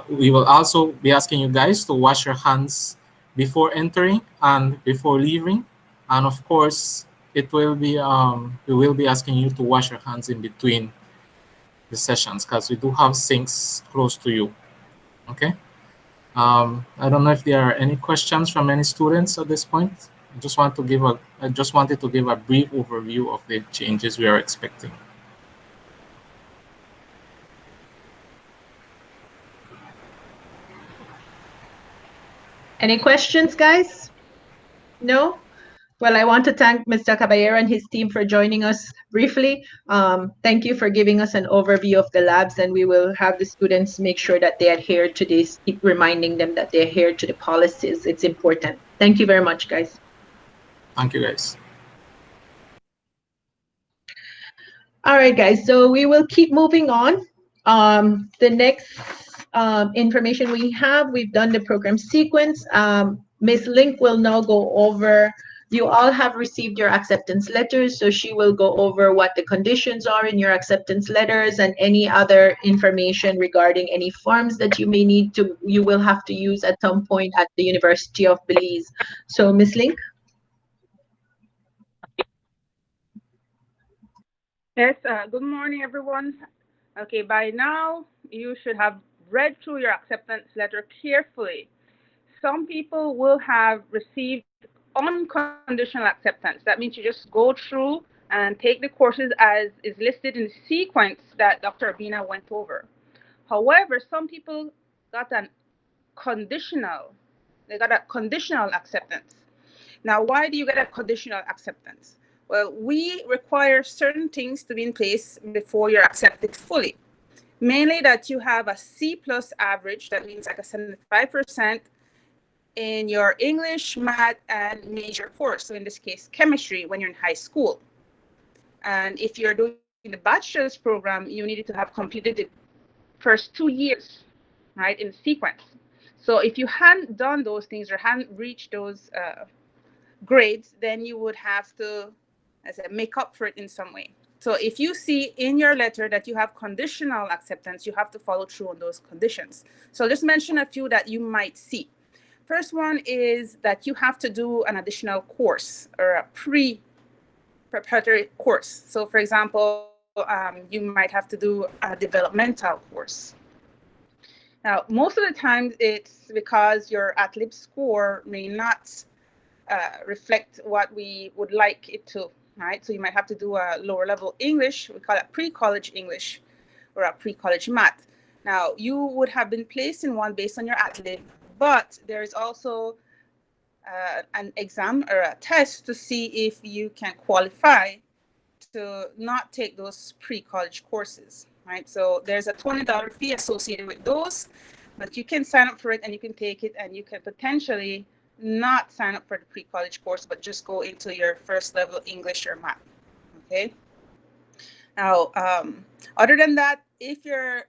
We will also be asking you guys to wash your hands before entering and before leaving, and of course we will be asking you to wash your hands in between the sessions, because we do have sinks close to you. Okay, I don't know if there are any questions from any students at this point. I just wanted to give a brief overview of the changes we are expecting. Any questions, guys? No? Well, I want to thank Mr. Caballero and his team for joining us briefly. Thank you for giving us an overview of the labs, and we will have the students make sure that they adhere to this, keep reminding them that they adhere to the policies. It's important. Thank you very much, guys. Thank you, guys. All right, guys, so we will keep moving on. The next information we've done the program sequence. Ms. Link will now go over, you all have received your acceptance letters, so she will go over what the conditions are in your acceptance letters and any other information regarding any forms that you will have to use at some point at the University of Belize. So Ms. Link? Yes, good morning, everyone. Okay, by now, you should have read through your acceptance letter carefully. Some people will have received unconditional acceptance. That means you just go through and take the courses as is listed in the sequence that Dr. Abina went over. However, some people got an conditional, they got a conditional acceptance. Now, why do you get a conditional acceptance? Well, we require certain things to be in place before you're accepted fully. Mainly that you have a C plus average, that means like a 75% in your English, math, and major course. So in this case, chemistry when you're in high school. And if you're doing the bachelor's program, you needed to have completed the first 2 years, right, in sequence. So if you hadn't done those things or hadn't reached those grades, then you would have to, as I said, make up for it in some way. So if you see in your letter that you have conditional acceptance, you have to follow through on those conditions. So I'll just mention a few that you might see. First one is that you have to do an additional course or a pre-preparatory course. So for example, you might have to do a developmental course. Now, most of the time it's because your at-lib score may not reflect what we would like it to, right? So you might have to do a lower level English, we call it pre-college English or a pre-college math. Now, you would have been placed in one based on your at-lib, but there is also an exam or a test to see if you can qualify to not take those pre-college courses, right? So there's a $20 fee associated with those, but you can sign up for it and you can take it, and you can potentially not sign up for the pre-college course, but just go into your first level English or math, okay? Now, other than that, if your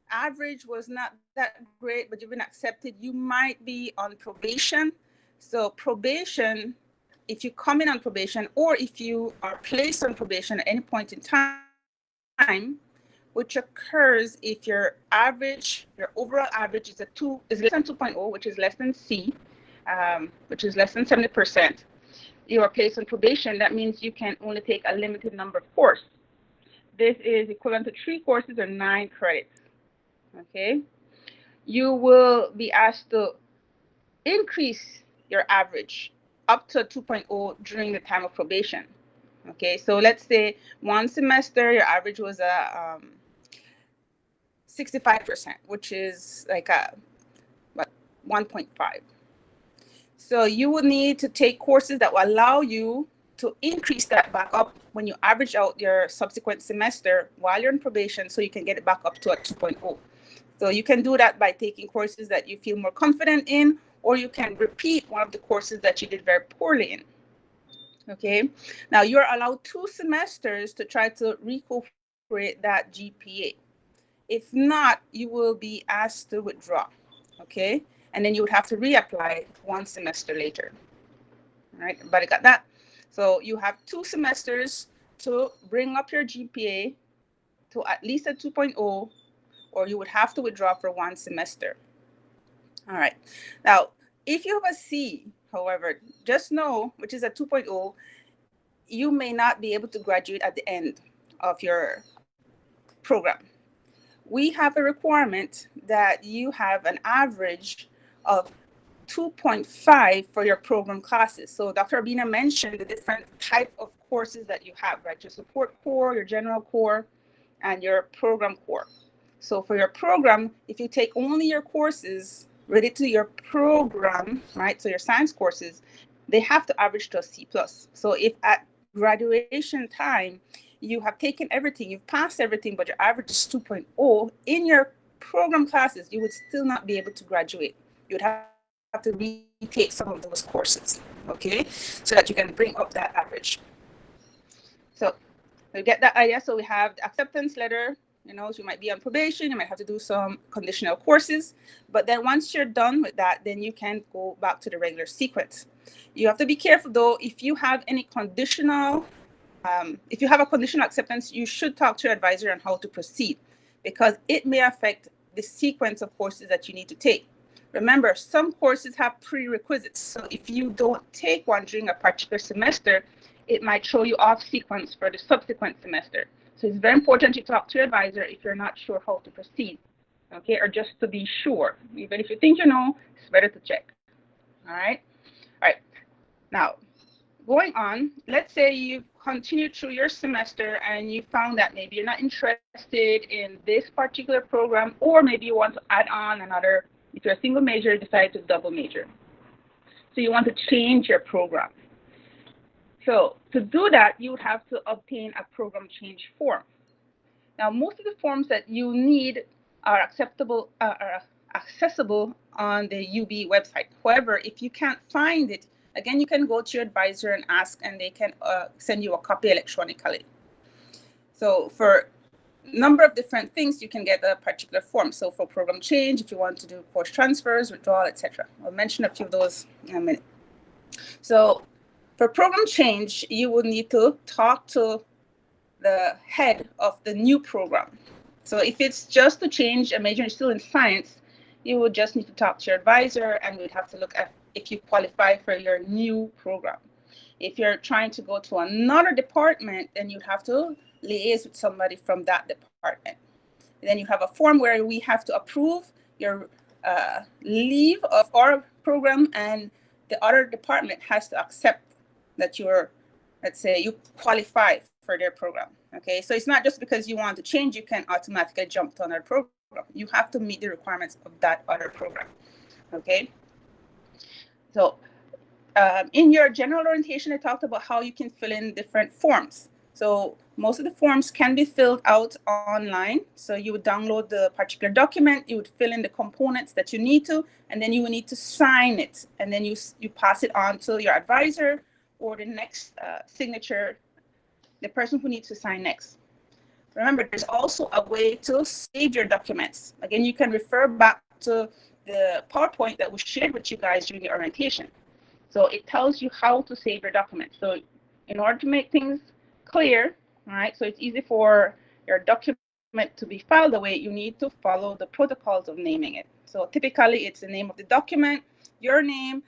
average was not that great, but you've been accepted, you might be on probation. So probation, if you come in on probation, or if you are placed on probation at any point in time, which occurs if your overall average is less than 2.0, which is less than C, which is less than 70%, you are placed on probation. That means you can only take a limited number of courses. This is equivalent to 3 courses or 9 credits. Okay, you will be asked to increase your average up to 2.0 during the time of probation. Okay, so let's say one semester your average was a 65%, which is like a 1.5. So you would need to take courses that will allow you to increase that back up when you average out your subsequent semester while you're in probation, so you can get it back up to a 2.0. So you can do that by taking courses that you feel more confident in, or you can repeat one of the courses that you did very poorly in. Okay, now you're allowed 2 semesters to try to recuperate that GPA. If not, you will be asked to withdraw. Okay, and then you would have to reapply 1 semester later. All right, everybody got that? So you have 2 semesters to bring up your GPA to at least a 2.0, or you would have to withdraw for 1 semester. All right, now if you have a C, however, just know, which is a 2.0, you may not be able to graduate at the end of your program. We have a requirement that you have an average of 2.5 for your program classes. So Dr. Abina mentioned the different type of courses that you have, right? Your support core, your general core, and your program core. So for your program, if you take only your courses related to your program, right? So your science courses, they have to average to a C+. So if at graduation time, you have taken everything, you've passed everything, but your average is 2.0 in your program classes, you would still not be able to graduate. You would have to retake some of those courses, okay? So that you can bring up that average. So you get that idea. So we have the acceptance letter, so you might be on probation, you might have to do some conditional courses, but then once you're done with that, then you can go back to the regular sequence. You have to be careful though, if you have any conditional if you have a conditional acceptance, you should talk to your advisor on how to proceed, because it may affect the sequence of courses that you need to take. Remember, some courses have prerequisites. So if you don't take one during a particular semester, it might throw you off sequence for the subsequent semester. So it's very important you talk to your advisor if you're not sure how to proceed, okay, or just to be sure. Even if you think you know, it's better to check. All right. Now, going on, let's say you've continued through your semester and you found that maybe you're not interested in this particular program, or maybe you want to add on another. If you're a single major, you decide to double major. So you want to change your program. So to do that, you would have to obtain a program change form. Now, most of the forms that you need are accessible on the UB website. However, if you can't find it, again, you can go to your advisor and ask, and they can send you a copy electronically. So for a number of different things, you can get a particular form. So for program change, if you want to do course transfers, withdrawal, etc. I'll mention a few of those in a minute. So for program change, you would need to talk to the head of the new program. So if it's just to change a major still in science, you would just need to talk to your advisor, and we'd have to look at if you qualify for your new program. If you're trying to go to another department, then you'd have to liaise with somebody from that department. And then you have a form where we have to approve your leave of our program, and the other department has to accept that you're, let's say, you qualify for their program. Okay, so it's not just because you want to change, you can automatically jump to another program. You have to meet the requirements of that other program. Okay, so in your general orientation, I talked about how you can fill in different forms. So most of the forms can be filled out online. So you would download the particular document, you would fill in the components that you need to, and then you would need to sign it. And then you pass it on to your advisor or the next signature, the person who needs to sign next. Remember, there's also a way to save your documents. Again, you can refer back to the PowerPoint that was shared with you guys during the orientation. So it tells you how to save your document. So in order to make things clear, all right, so it's easy for your document to be filed away, you need to follow the protocols of naming it. So typically it's the name of the document, your name,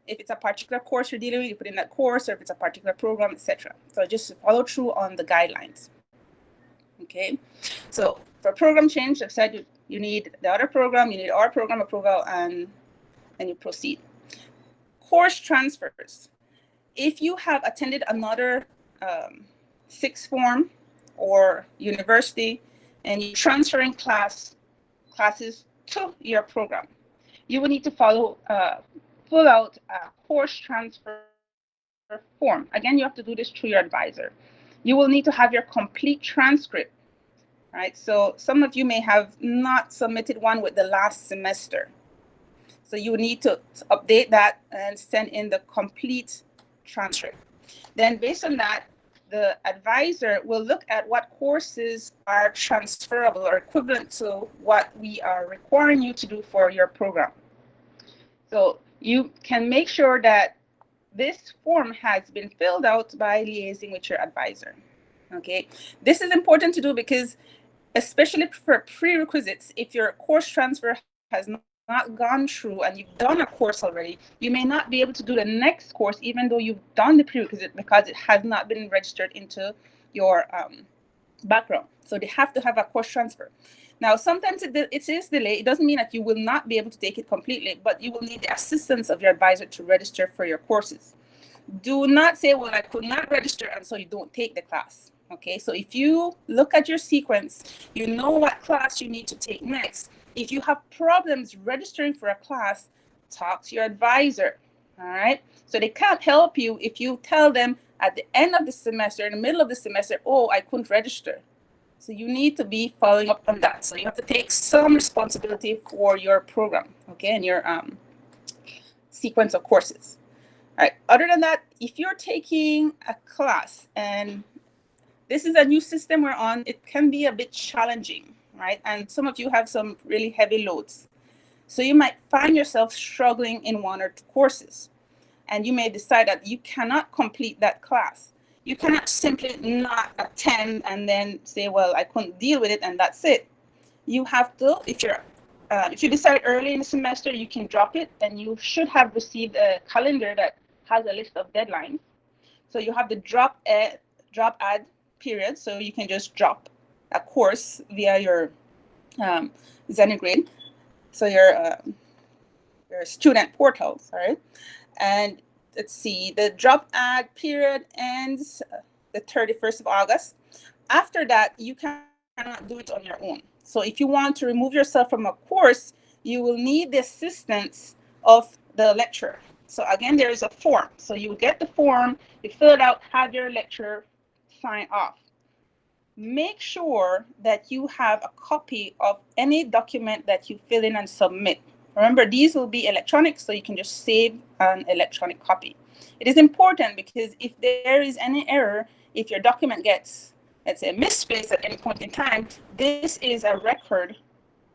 if it's a particular course you're dealing with, you put in that course, or if it's a particular program, etc. So just follow through on the guidelines. Okay, so for program change, I've said you need the other program, you need our program approval, and you proceed. Course transfers. If you have attended another sixth form or university and you're transferring classes to your program, you will need to fill out a course transfer form. Again, you have to do this through your advisor. You will need to have your complete transcript, right? So some of you may have not submitted one with the last semester. So you need to update that and send in the complete transcript. Then based on that, the advisor will look at what courses are transferable or equivalent to what we are requiring you to do for your program. So you can make sure that this form has been filled out by liaising with your advisor. Okay, this is important to do because especially for prerequisites, if your course transfer has not gone through and you've done a course already, you may not be able to do the next course even though you've done the prerequisite because it has not been registered into your background. So they have to have a course transfer. Now, sometimes it is delayed. It doesn't mean that you will not be able to take it completely, but you will need the assistance of your advisor to register for your courses. Do not say, well, I could not register, and so you don't take the class. Okay, so if you look at your sequence, you know what class you need to take next. If you have problems registering for a class, talk to your advisor. All right, so they can't help you if you tell them at the end of the semester, in the middle of the semester, oh, I couldn't register. So you need to be following up on that. So you have to take some responsibility for your program, okay, and your sequence of courses. All right, other than that, if you're taking a class and this is a new system we're on, it can be a bit challenging, right? And some of you have some really heavy loads. So you might find yourself struggling in one or two courses, and you may decide that you cannot complete that class. You cannot simply not attend and then say, well, I couldn't deal with it and that's it. You have to, if you decide early in the semester, you can drop it, and you should have received a calendar that has a list of deadlines. So you have the drop add period, so you can just drop a course via your Zenigrade, so your student portal, sorry. And let's see, the drop add period ends the 31st of August. After that, you cannot do it on your own. So if you want to remove yourself from a course, you will need the assistance of the lecturer. So again, there is a form. So you get the form, you fill it out, have your lecturer sign off. Make sure that you have a copy of any document that you fill in and submit. Remember, these will be electronic, so you can just save an electronic copy. It is important because if there is any error, if your document gets, let's say, misplaced at any point in time, this is a record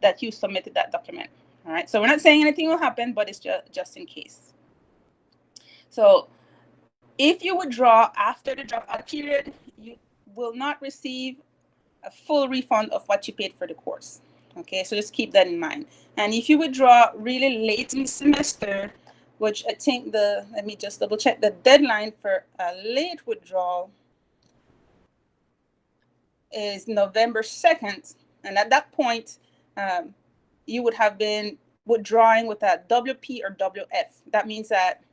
that you submitted that document. All right, so we're not saying anything will happen, but it's just in case. So if you withdraw after the dropout period, you will not receive a full refund of what you paid for the course. Okay, so just keep that in mind. And if you withdraw really late in the semester, which I think let me just double check, the deadline for a late withdrawal is November 2nd. And at that point, you would have been withdrawing with a WP or WF. That means that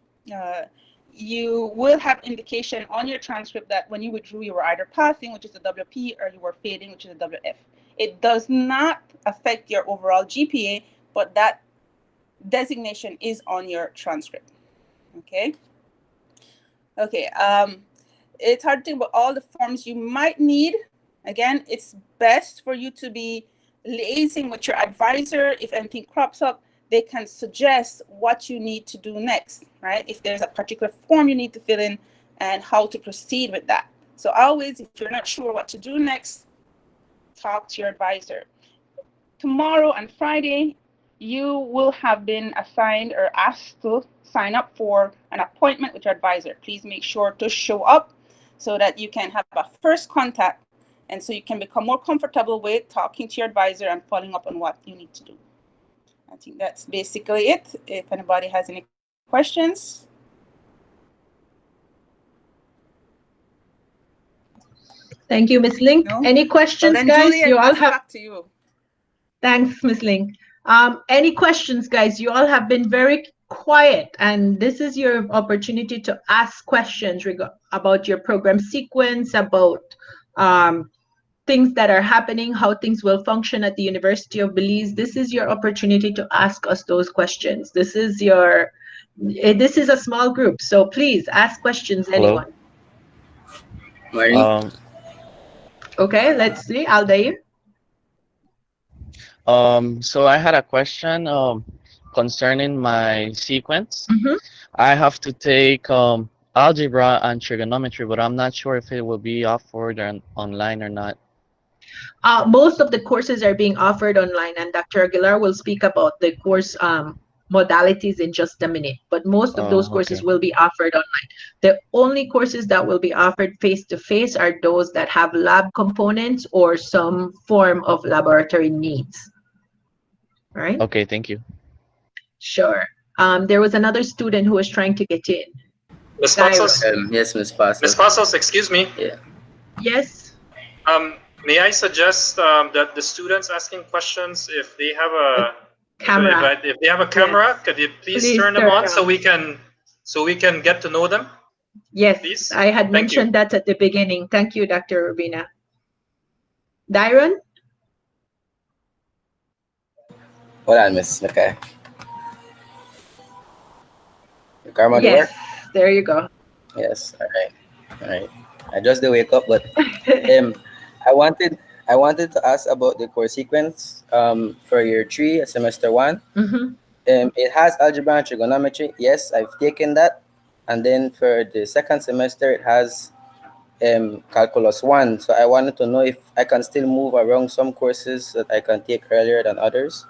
you will have indication on your transcript that when you withdrew, you were either passing, which is a WP, or you were failing, which is a WF. It does not affect your overall GPA, but that designation is on your transcript. Okay. Okay. It's hard to think about all the forms you might need. Again, it's best for you to be liaising with your advisor. If anything crops up, they can suggest what you need to do next, right? If there's a particular form you need to fill in and how to proceed with that. So always, if you're not sure what to do next, talk to your advisor. Tomorrow and Friday, you will have been assigned or asked to sign up for an appointment with your advisor. Please make sure to show up so that you can have a first contact and so you can become more comfortable with talking to your advisor and following up on what you need to do. I think that's basically it. If anybody has any questions. Thank you, Ms. Link. No? Any questions, then, guys? Julie, You I all pass it have. back to you. Thanks, Ms. Link. Any questions, guys? You all have been very quiet, and this is your opportunity to ask questions about your program sequence, about things that are happening, how things will function at the University of Belize. This is your opportunity to ask us those questions. This is a small group, so please ask questions, Hello. anyone. Okay, let's see, Aldair. So I had a question concerning my sequence. I have to take algebra and trigonometry, but I'm not sure if it will be offered online or not. Most of the courses are being offered online, and Dr. Aguilar will speak about the course modalities in just a minute, but most of those courses will be offered online. The only courses that will be offered face-to-face are those that have lab components or some form of laboratory needs. All right? Okay, thank you. Sure. There was another student who was trying to get in. Ms. Pasos? Yes, Ms. Pasos. Ms. Pasos, excuse me. Yeah. Yes. May I suggest that the students asking questions, if they have a camera, if they have a camera, could you please turn them on so we can get to know them? Yes, please? I had mentioned that at the beginning. Thank you, Dr. Rubina. Dyron? Hold on, Miss McKay. Your camera Yes, work? there you go. Yes, all right. I just did wake up, but I wanted to ask about the course sequence for year 3, semester 1. It has algebra and trigonometry. Yes, I've taken that. And then for the second semester, it has calculus 1. So I wanted to know if I can still move around some courses that I can take earlier than others.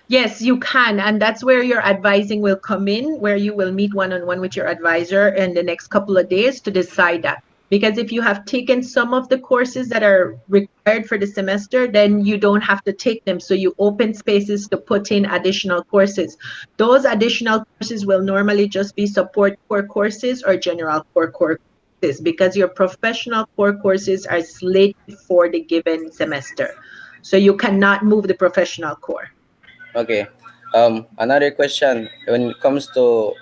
Yes, you can. And that's where your advising will come in, where you will meet one-on-one with your advisor in the next couple of days to decide that. Because if you have taken some of the courses that are required for the semester, then you don't have to take them. So you open spaces to put in additional courses. Those additional courses will normally just be support core courses or general core courses, because your professional core courses are slated for the given semester. So you cannot move the professional core. Okay. Another question, when it comes to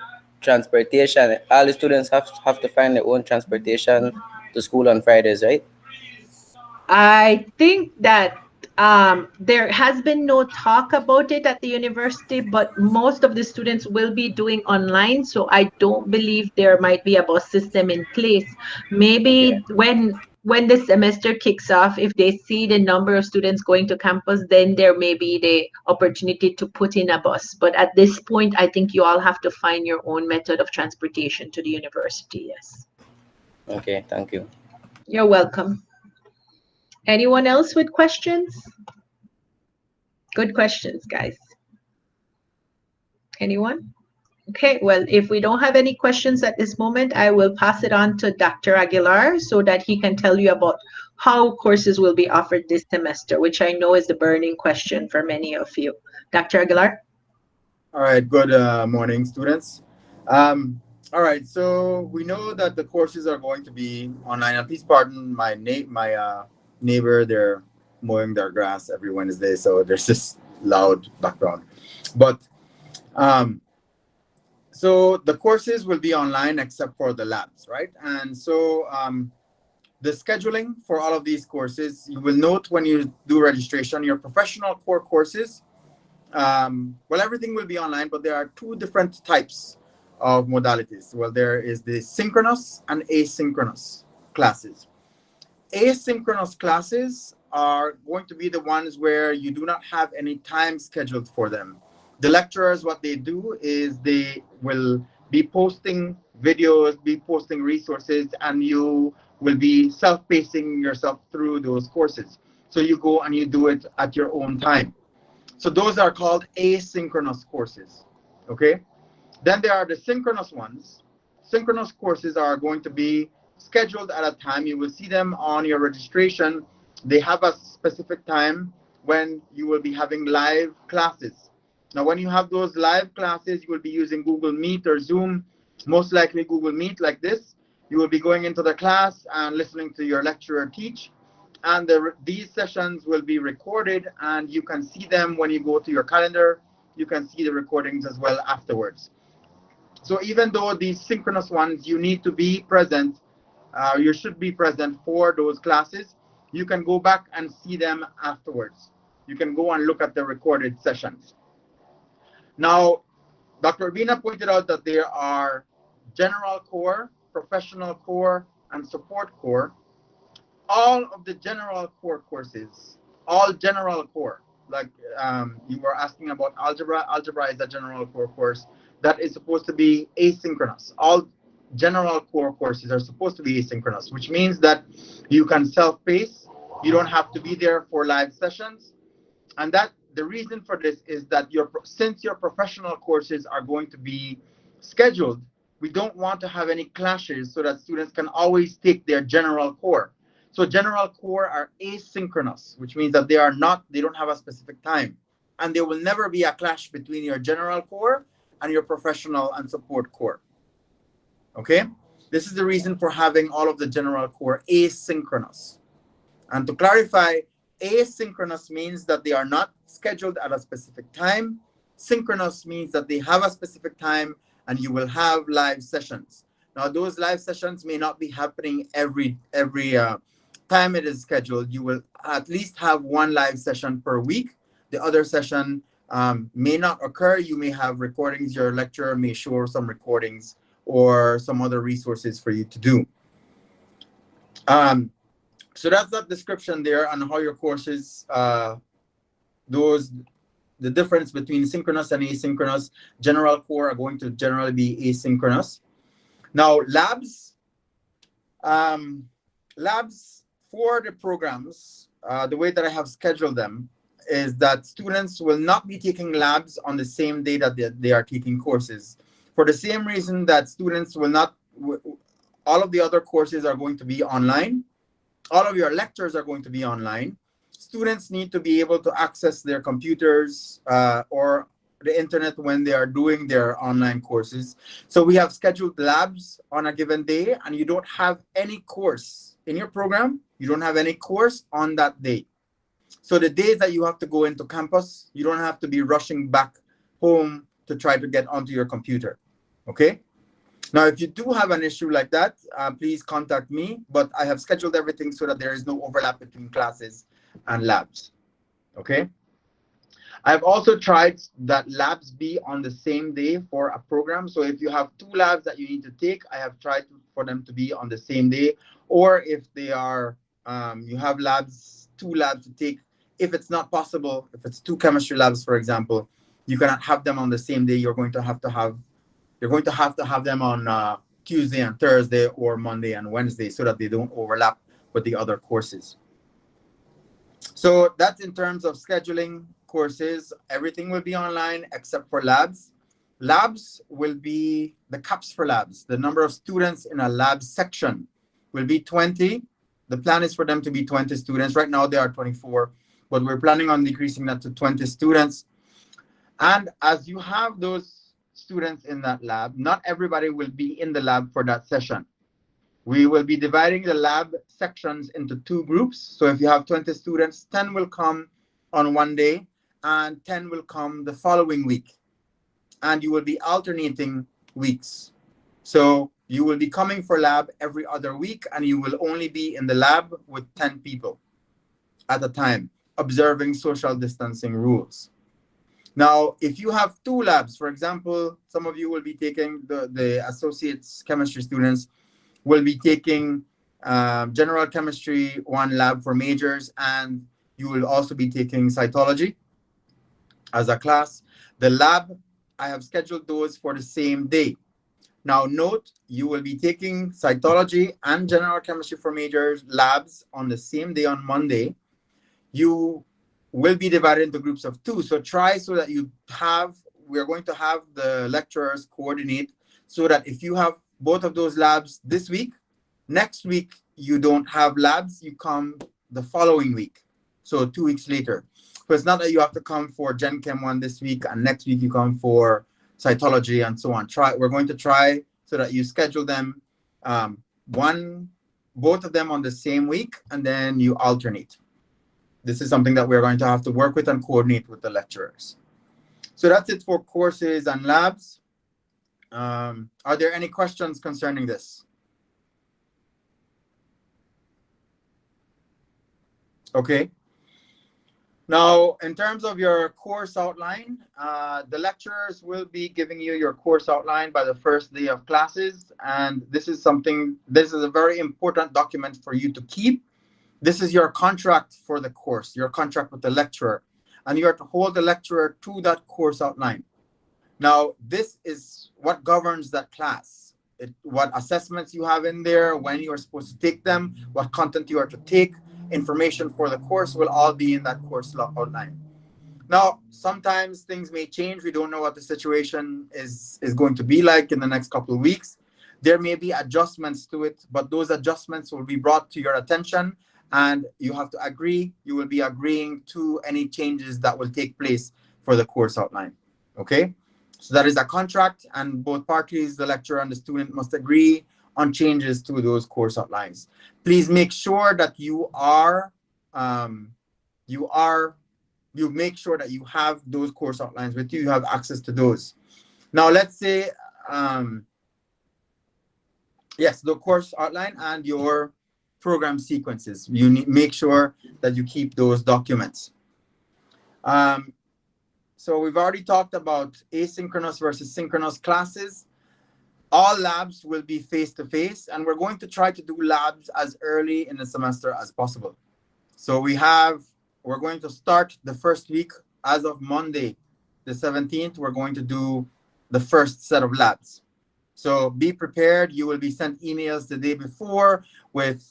transportation, all the students have to find their own transportation to school on Fridays, right? I think that there has been no talk about it at the university, but most of the students will be doing online. So I don't believe there might be a bus system in place. Maybe when the semester kicks off, if they see the number of students going to campus, then there may be the opportunity to put in a bus. But at this point, I think you all have to find your own method of transportation to the university. Yes. Okay, thank you. You're welcome. Anyone else with questions? Good questions, guys. Anyone? Okay, well, if we don't have any questions at this moment, I will pass it on to Dr. Aguilar so that he can tell you about how courses will be offered this semester, which I know is the burning question for many of you. Dr. Aguilar? All right, good morning, students. All right, so we know that the courses are going to be online. And please pardon my neighbor, they're mowing their grass every Wednesday, so there's this loud background. But so the courses will be online except for the labs, right? And so the scheduling for all of these courses, you will note when you do registration, your professional core courses, well, everything will be online, but there are two different types of modalities. Well, there is the synchronous and asynchronous classes. Asynchronous classes are going to be the ones where you do not have any time scheduled for them. The lecturers, what they do is they will be posting videos, be posting resources, and you will be self-pacing yourself through those courses. So you go and you do it at your own time. So those are called asynchronous courses. Okay. Then there are the synchronous ones. Synchronous courses are going to be scheduled at a time. You will see them on your registration. They have a specific time when you will be having live classes. Now, when you have those live classes, you will be using Google Meet or Zoom, most likely Google Meet like this. You will be going into the class and listening to your lecturer teach. And these sessions will be recorded, and you can see them when you go to your calendar. You can see the recordings as well afterwards. So even though these synchronous ones, you need to be present, you should be present for those classes, you can go back and see them afterwards. You can go and look at the recorded sessions. Now, Dr. Urbina pointed out that there are general core, professional core, and support core. All of the general core courses, all general core, like you were asking about algebra. Algebra is a general core course that is supposed to be asynchronous. All general core courses are supposed to be asynchronous, which means that you can self-pace. You don't have to be there for live sessions. And that the reason for this is that since your professional courses are going to be scheduled, we don't want to have any clashes so that students can always take their general core. So general core are asynchronous, which means that they don't have a specific time. And there will never be a clash between your general core and your professional and support core. Okay? This is the reason for having all of the general core asynchronous. And to clarify, asynchronous means that they are not scheduled at a specific time. Synchronous means that they have a specific time and you will have live sessions. Now, those live sessions may not be happening every time it is scheduled. You will at least have one live session per week. The other session may not occur. You may have recordings. Your lecturer may show some recordings or some other resources for you to do. So that's that description there on how your courses, the difference between synchronous and asynchronous. General core are going to generally be asynchronous. Now, labs for the programs, the way that I have scheduled them is that students will not be taking labs on the same day that they are taking courses. For the same reason that students will not, all of the other courses are going to be online. All of your lectures are going to be online. Students need to be able to access their computers or the internet when they are doing their online courses. So we have scheduled labs on a given day, and you don't have any course in your program. You don't have any course on that day. So the days that you have to go into campus, you don't have to be rushing back home to try to get onto your computer. Okay? Now, if you do have an issue like that, please contact me, but I have scheduled everything so that there is no overlap between classes and labs, okay? I've also tried that labs be on the same day for a program. So if you have 2 labs that you need to take, I have tried for them to be on the same day. Or if they are, you have 2 labs to take, if it's not possible, if it's 2 chemistry labs, for example, you cannot have them on the same day. You're going to have to have them on Tuesday and Thursday or Monday and Wednesday so that they don't overlap with the other courses. So that's in terms of scheduling courses. Everything will be online except for labs. Labs will be the caps for labs. The number of students in a lab section will be 20. The plan is for them to be 20 students. Right now, there are 24, but we're planning on decreasing that to 20 students. And as you have those students in that lab, not everybody will be in the lab for that session. We will be dividing the lab sections into 2 groups. So if you have 20 students, 10 will come on one day and 10 will come the following week. And you will be alternating weeks. So you will be coming for lab every other week, and you will only be in the lab with 10 people at a time, observing social distancing rules. Now, if you have 2 labs, for example, some of you will be taking the associate's chemistry students will be taking general chemistry 1 lab for majors, and you will also be taking cytology as a class. The lab, I have scheduled those for the same day. Now note, you will be taking cytology and general chemistry for majors labs on the same day on Monday. You will be divided into groups of 2. So try so that we're going to have the lecturers coordinate so that if you have both of those labs this week, next week you don't have labs, you come the following week. So 2 weeks later. So it's not that you have to come for Gen Chem 1 this week and next week you come for cytology and so on. We're going to try so that you schedule them both of them on the same week, and then you alternate. This is something that we're going to have to work with and coordinate with the lecturers. So that's it for courses and labs. Are there any questions concerning this? Okay. Now, in terms of your course outline, the lecturers will be giving you your course outline by the first day of classes. And this is a very important document for you to keep. This is your contract for the course, your contract with the lecturer. And you are to hold the lecturer to that course outline. Now, this is what governs that class. What assessments you have in there, when you are supposed to take them, what content you are to take, information for the course will all be in that course outline. Now, sometimes things may change. We don't know what the situation is going to be like in the next couple of weeks. There may be adjustments to it, but those adjustments will be brought to your attention and you have to agree. You will be agreeing to any changes that will take place for the course outline. Okay? So that is a contract, and both parties, the lecturer and the student, must agree on changes to those course outlines. Please make sure that you make sure that you have those course outlines with you. You have access to those. Now, let's say, yes, the course outline and your program sequences. You make sure that you keep those documents. So we've already talked about asynchronous versus synchronous classes. All labs will be face-to-face, and we're going to try to do labs as early in the semester as possible. So we're going to start the first week as of Monday, the 17th. We're going to do the first set of labs. So be prepared. You will be sent emails the day before with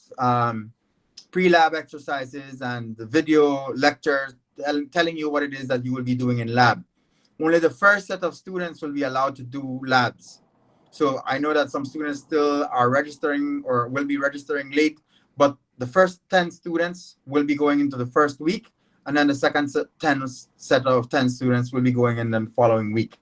pre-lab exercises and the video lectures telling you what it is that you will be doing in lab. Only the first set of students will be allowed to do labs. So I know that some students still are registering or will be registering late, but the first 10 students will be going into the first week, and then the second set of 10 students will be going in the following week.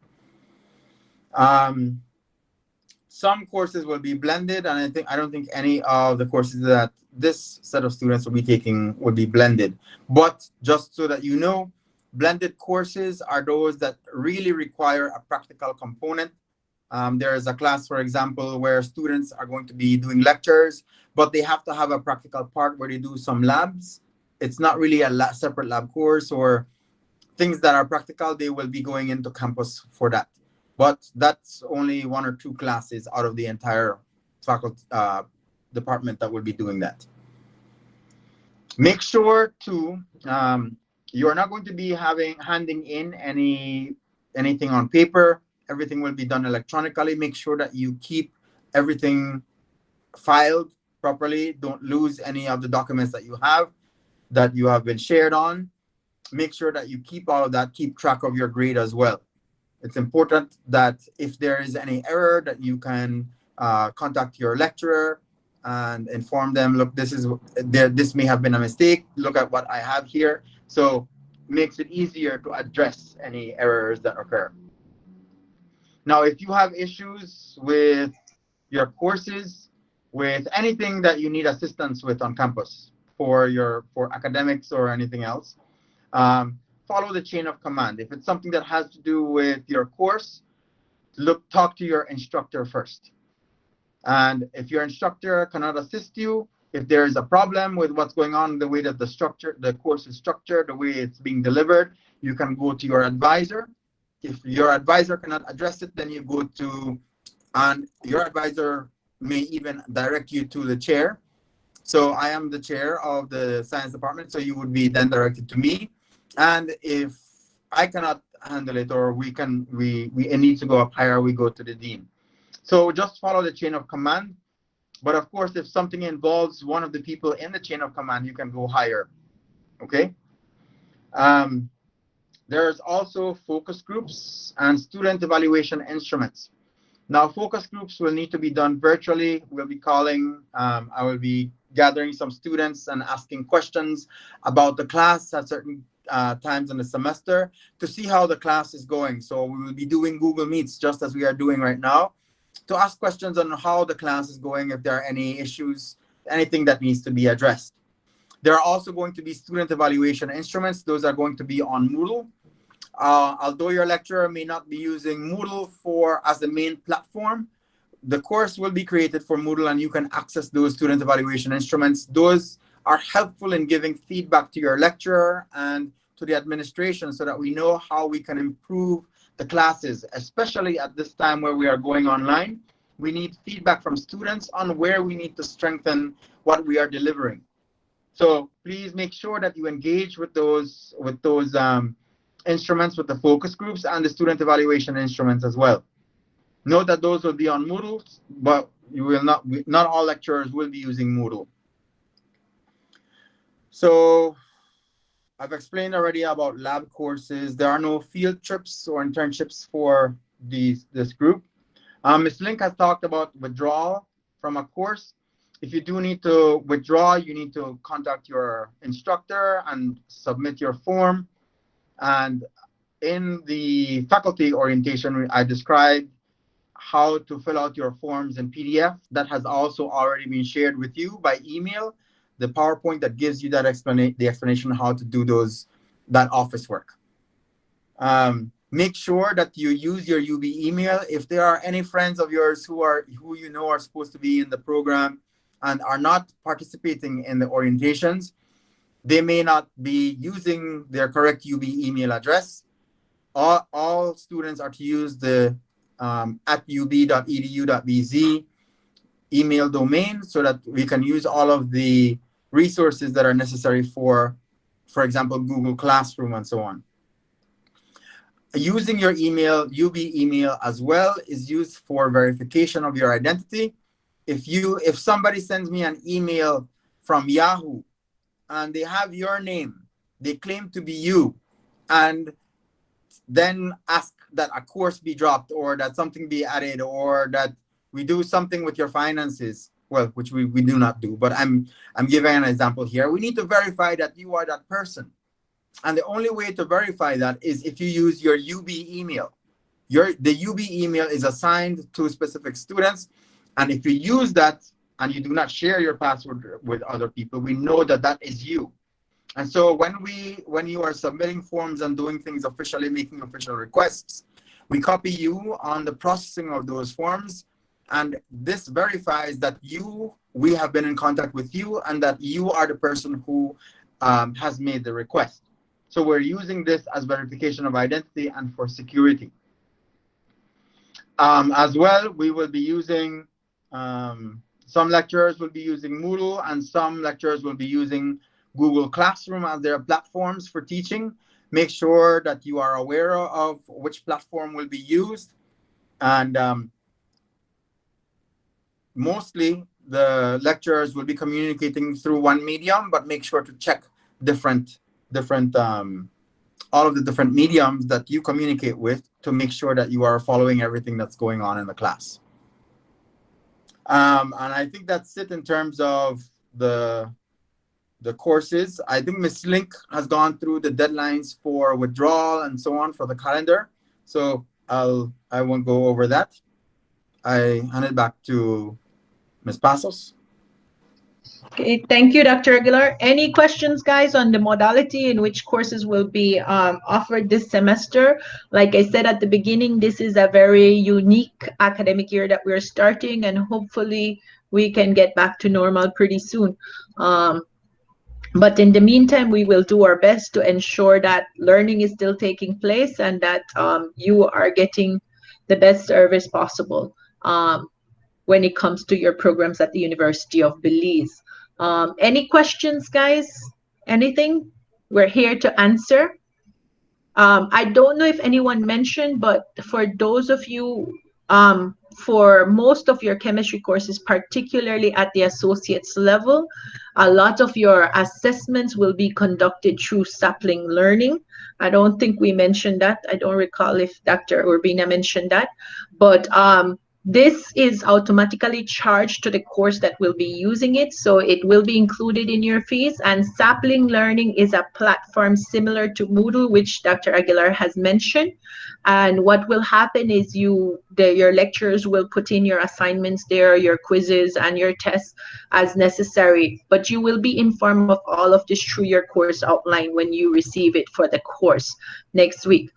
Some courses will be blended, and I don't think any of the courses that this set of students will be taking will be blended. But just so that you know, blended courses are those that really require a practical component. There is a class, for example, where students are going to be doing lectures, but they have to have a practical part where they do some labs. It's not really a separate lab course or things that are practical. They will be going into campus for that. But that's only 1 or 2 classes out of the entire faculty department that will be doing that. Make sure to, you are not going to be handing in anything on paper. Everything will be done electronically. Make sure that you keep everything filed properly. Don't lose any of the documents that you have been shared on. Make sure that you keep all of that, keep track of your grade as well. It's important that if there is any error that you can contact your lecturer and inform them, look, this may have been a mistake. Look at what I have here. So makes it easier to address any errors that occur. Now, if you have issues with your courses, with anything that you need assistance with on campus for academics or anything else, follow the chain of command. If it's something that has to do with your course, talk to your instructor first. And if your instructor cannot assist you, if there is a problem with what's going on, the way that the course is structured, the way it's being delivered, you can go to your advisor. If your advisor cannot address it, then you go to, and your advisor may even direct you to the chair. So I am the chair of the science department, so you would be then directed to me. And if I cannot handle it, or it needs to go up higher, we go to the dean. So just follow the chain of command. But of course, if something involves one of the people in the chain of command, you can go higher. Okay? Um, there's also focus groups and student evaluation instruments. Now, focus groups will need to be done virtually. We'll be calling, I will be gathering some students and asking questions about the class at certain times in the semester to see how the class is going. So we will be doing Google Meets just as we are doing right now to ask questions on how the class is going, if there are any issues, anything that needs to be addressed. There are also going to be student evaluation instruments. Those are going to be on Moodle. Although your lecturer may not be using Moodle as the main platform, the course will be created for Moodle and you can access those student evaluation instruments. Those are helpful in giving feedback to your lecturer and to the administration so that we know how we can improve the classes, especially at this time where we are going online. We need feedback from students on where we need to strengthen what we are delivering. So please make sure that you engage with those instruments, with the focus groups and the student evaluation instruments as well. Note that those will be on Moodle, but you will not all lecturers will be using Moodle. So I've explained already about lab courses. There are no field trips or internships for this group. Ms. Link has talked about withdrawal from a course. If you do need to withdraw, you need to contact your instructor and submit your form. And in the faculty orientation, I described how to fill out your forms in PDF. That has also already been shared with you by email. The PowerPoint that gives you that explanation how to do that office work. Make sure that you use your UB email. If there are any friends of yours who you know are supposed to be in the program and are not participating in the orientations, they may not be using their correct UB email address. All students are to use the @ub.edu.bz email domain so that we can use all of the resources that are necessary for example, Google Classroom and so on. Using your email, UB email as well, is used for verification of your identity. If somebody sends me an email from Yahoo and they have your name, they claim to be you, and then ask that a course be dropped or that something be added or that we do something with your finances, well, which we do not do, but I'm giving an example here. We need to verify that you are that person. And the only way to verify that is if you use your UB email. The UB email is assigned to specific students. And if you use that and you do not share your password with other people, we know that that is you. And so when you are submitting forms and doing things officially, making official requests, we copy you on the processing of those forms. And this verifies that we have been in contact with you and that you are the person who has made the request. So we're using this as verification of identity and for security. As well, we will be using, some lecturers will be using Moodle and some lecturers will be using Google Classroom as their platforms for teaching. Make sure that you are aware of which platform will be used. And mostly the lecturers will be communicating through one medium, but make sure to check all of the different mediums that you communicate with to make sure that you are following everything that's going on in the class. And I think that's it in terms of the courses. I think Ms. Link has gone through the deadlines for withdrawal and so on for the calendar. So I won't go over that. I hand it back to Ms. Pasos. Okay, thank you, Dr. Aguilar. Any questions, guys, on the modality in which courses will be offered this semester? Like I said at the beginning, this is a very unique academic year that we're starting, and hopefully we can get back to normal pretty soon. But in the meantime, we will do our best to ensure that learning is still taking place and that you are getting the best service possible when it comes to your programs at the University of Belize. Any questions, guys? Anything? We're here to answer. I don't know if anyone mentioned, but for those of you for most of your chemistry courses, particularly at the associates level, a lot of your assessments will be conducted through sapling learning. I don't think we mentioned that. I don't recall if Dr. Urbina mentioned that, but this is automatically charged to the course that will be using it, so it will be included in your fees. And sapling learning is a platform similar to Moodle, which Dr. Aguilar has mentioned. And what will happen is your lecturers will put in your assignments there, your quizzes and your tests as necessary, but you will be informed of all of this through your course outline when you receive it for the course next week.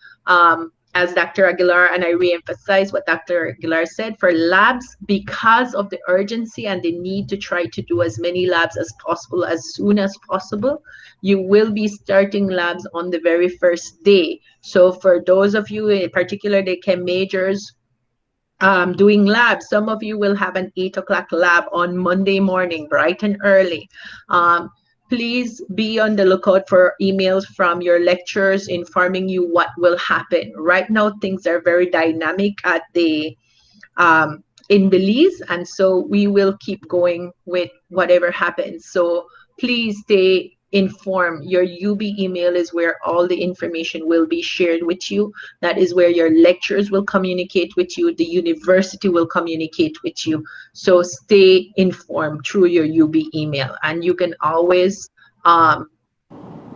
As Dr. Aguilar, and I re-emphasize what Dr. Aguilar said, for labs, because of the urgency and the need to try to do as many labs as possible as soon as possible, you will be starting labs on the very first day. So for those of you, in particular the chem majors, doing labs, some of you will have an 8 o'clock lab on Monday morning, bright and early. Please be on the lookout for emails from your lecturers informing you what will happen. Right now, things are very dynamic at the in Belize, and so we will keep going with whatever happens. So please stay informed. Your UB email is where all the information will be shared with you. That is where your lecturers will communicate with you. The university will communicate with you. So stay informed through your UB email, and you can always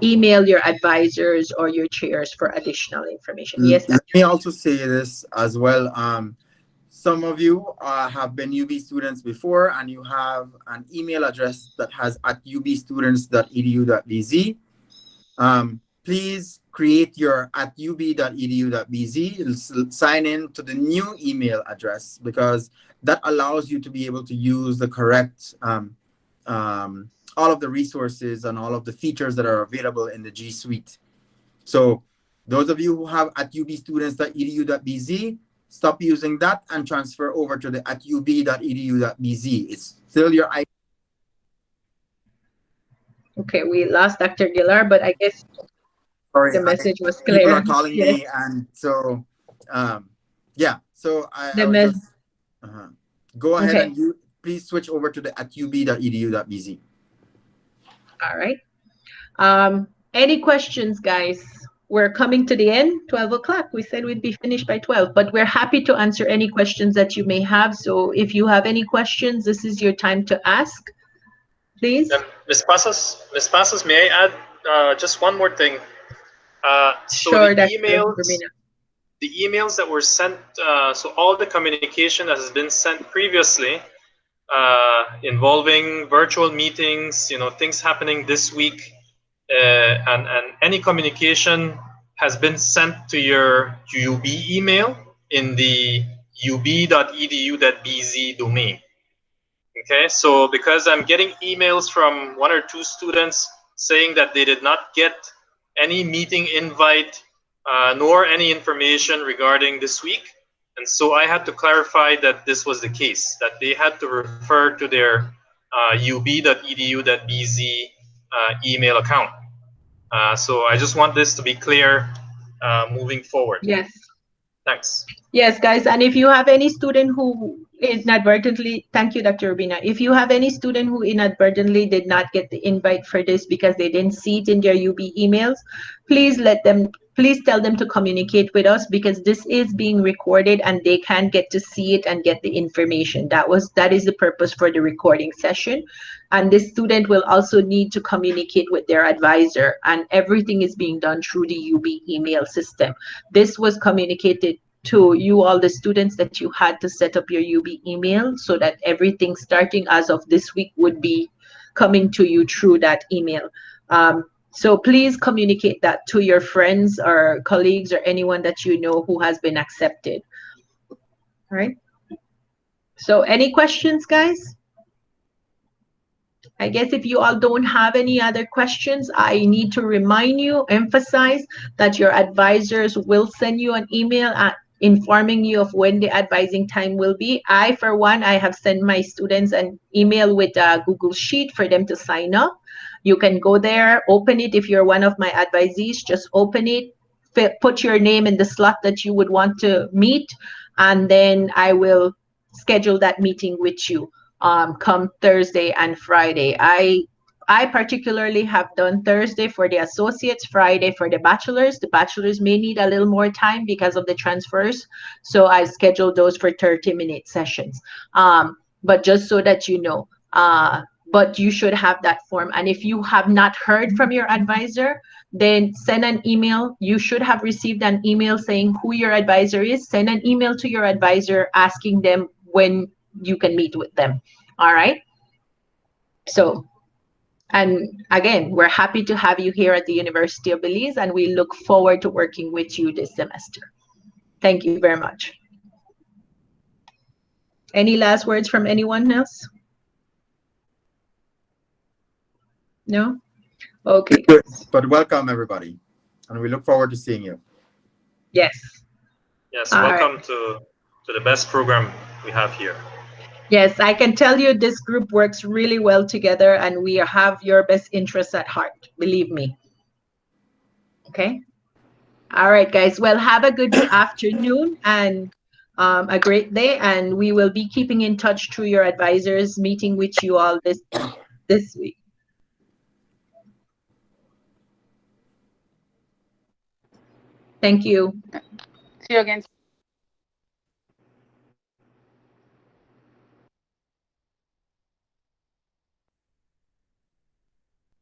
email your advisors or your chairs for additional information. Yes, Let me also say this as well. Some of you have been UB students before, and you have an email address that has at ubstudents.edu.bz. Please create your at ub.edu.bz, sign in to the new email address, because that allows you to be able to use the correct, all of the resources and all of the features that are available in the G Suite. So those of you who have at ubstudents.edu.bz, stop using that and transfer over to the at ub.edu.bz. It's still your ID. Okay, we lost Dr. Gillar, but I guess the message was clear. People are calling me, and so yeah. So I was just go ahead and you please switch over to the at ub.edu.bz. All right. Any questions, guys? We're coming to the end, 12 o'clock. We said we'd be finished by 12, but we're happy to answer any questions that you may have. So if you have any questions, this is your time to ask, please. Ms. Passos, may I add just one more thing? Sure, the emails that were sent, so all the communication that has been sent previously, involving virtual meetings, things happening this week, and any communication has been sent to your UB email in the ub.edu.bz domain. Okay, so because I'm getting emails from 1 or 2 students saying that they did not get any meeting invite nor any information regarding this week, and so I had to clarify that this was the case, that they had to refer to their ub.edu.bz email account. So I just want this to be clear moving forward. Yes. Thanks. Yes, guys, and if you have any student who inadvertently, thank you, Dr. Urbina. If you have any student who inadvertently did not get the invite for this because they didn't see it in their UB emails, please tell them to communicate with us, because this is being recorded and they can get to see it and get the information. That is the purpose for the recording session. And this student will also need to communicate with their advisor, and everything is being done through the UB email system. This was communicated to you, all the students, that you had to set up your UB email so that everything starting as of this week would be coming to you through that email. So please communicate that to your friends or colleagues or anyone that you know who has been accepted. All right. So any questions, guys? I guess if you all don't have any other questions, I need to remind you, emphasize that your advisors will send you an email informing you of when the advising time will be. For one, I have sent my students an email with a Google Sheet for them to sign up. You can go there, open it. If you're one of my advisees, just open it, put your name in the slot that you would want to meet. and then I will schedule that meeting with you come Thursday and Friday. I particularly have done Thursday for the associates, Friday for the bachelors. The bachelors may need a little more time because of the transfers, so I scheduled those for 30-minute sessions. But just so that you know, but you should have that form. And if you have not heard from your advisor, then send an email. You should have received an email saying who your advisor is. Send an email to your advisor asking them when you can meet with them. All right. So, and again, we're happy to have you here at the University of Belize, and we look forward to working with you this semester. Thank you very much. Any last words from anyone else? No? Okay. But welcome, everybody. And we look forward to seeing you. Yes. Yes, welcome to the best program we have here. Yes, I can tell you this group works really well together, and we have your best interests at heart. Believe me. Okay. All right, guys. Well, have a good afternoon and a great day, and we will be keeping in touch through your advisors, meeting with you all this week. Thank you. See you again.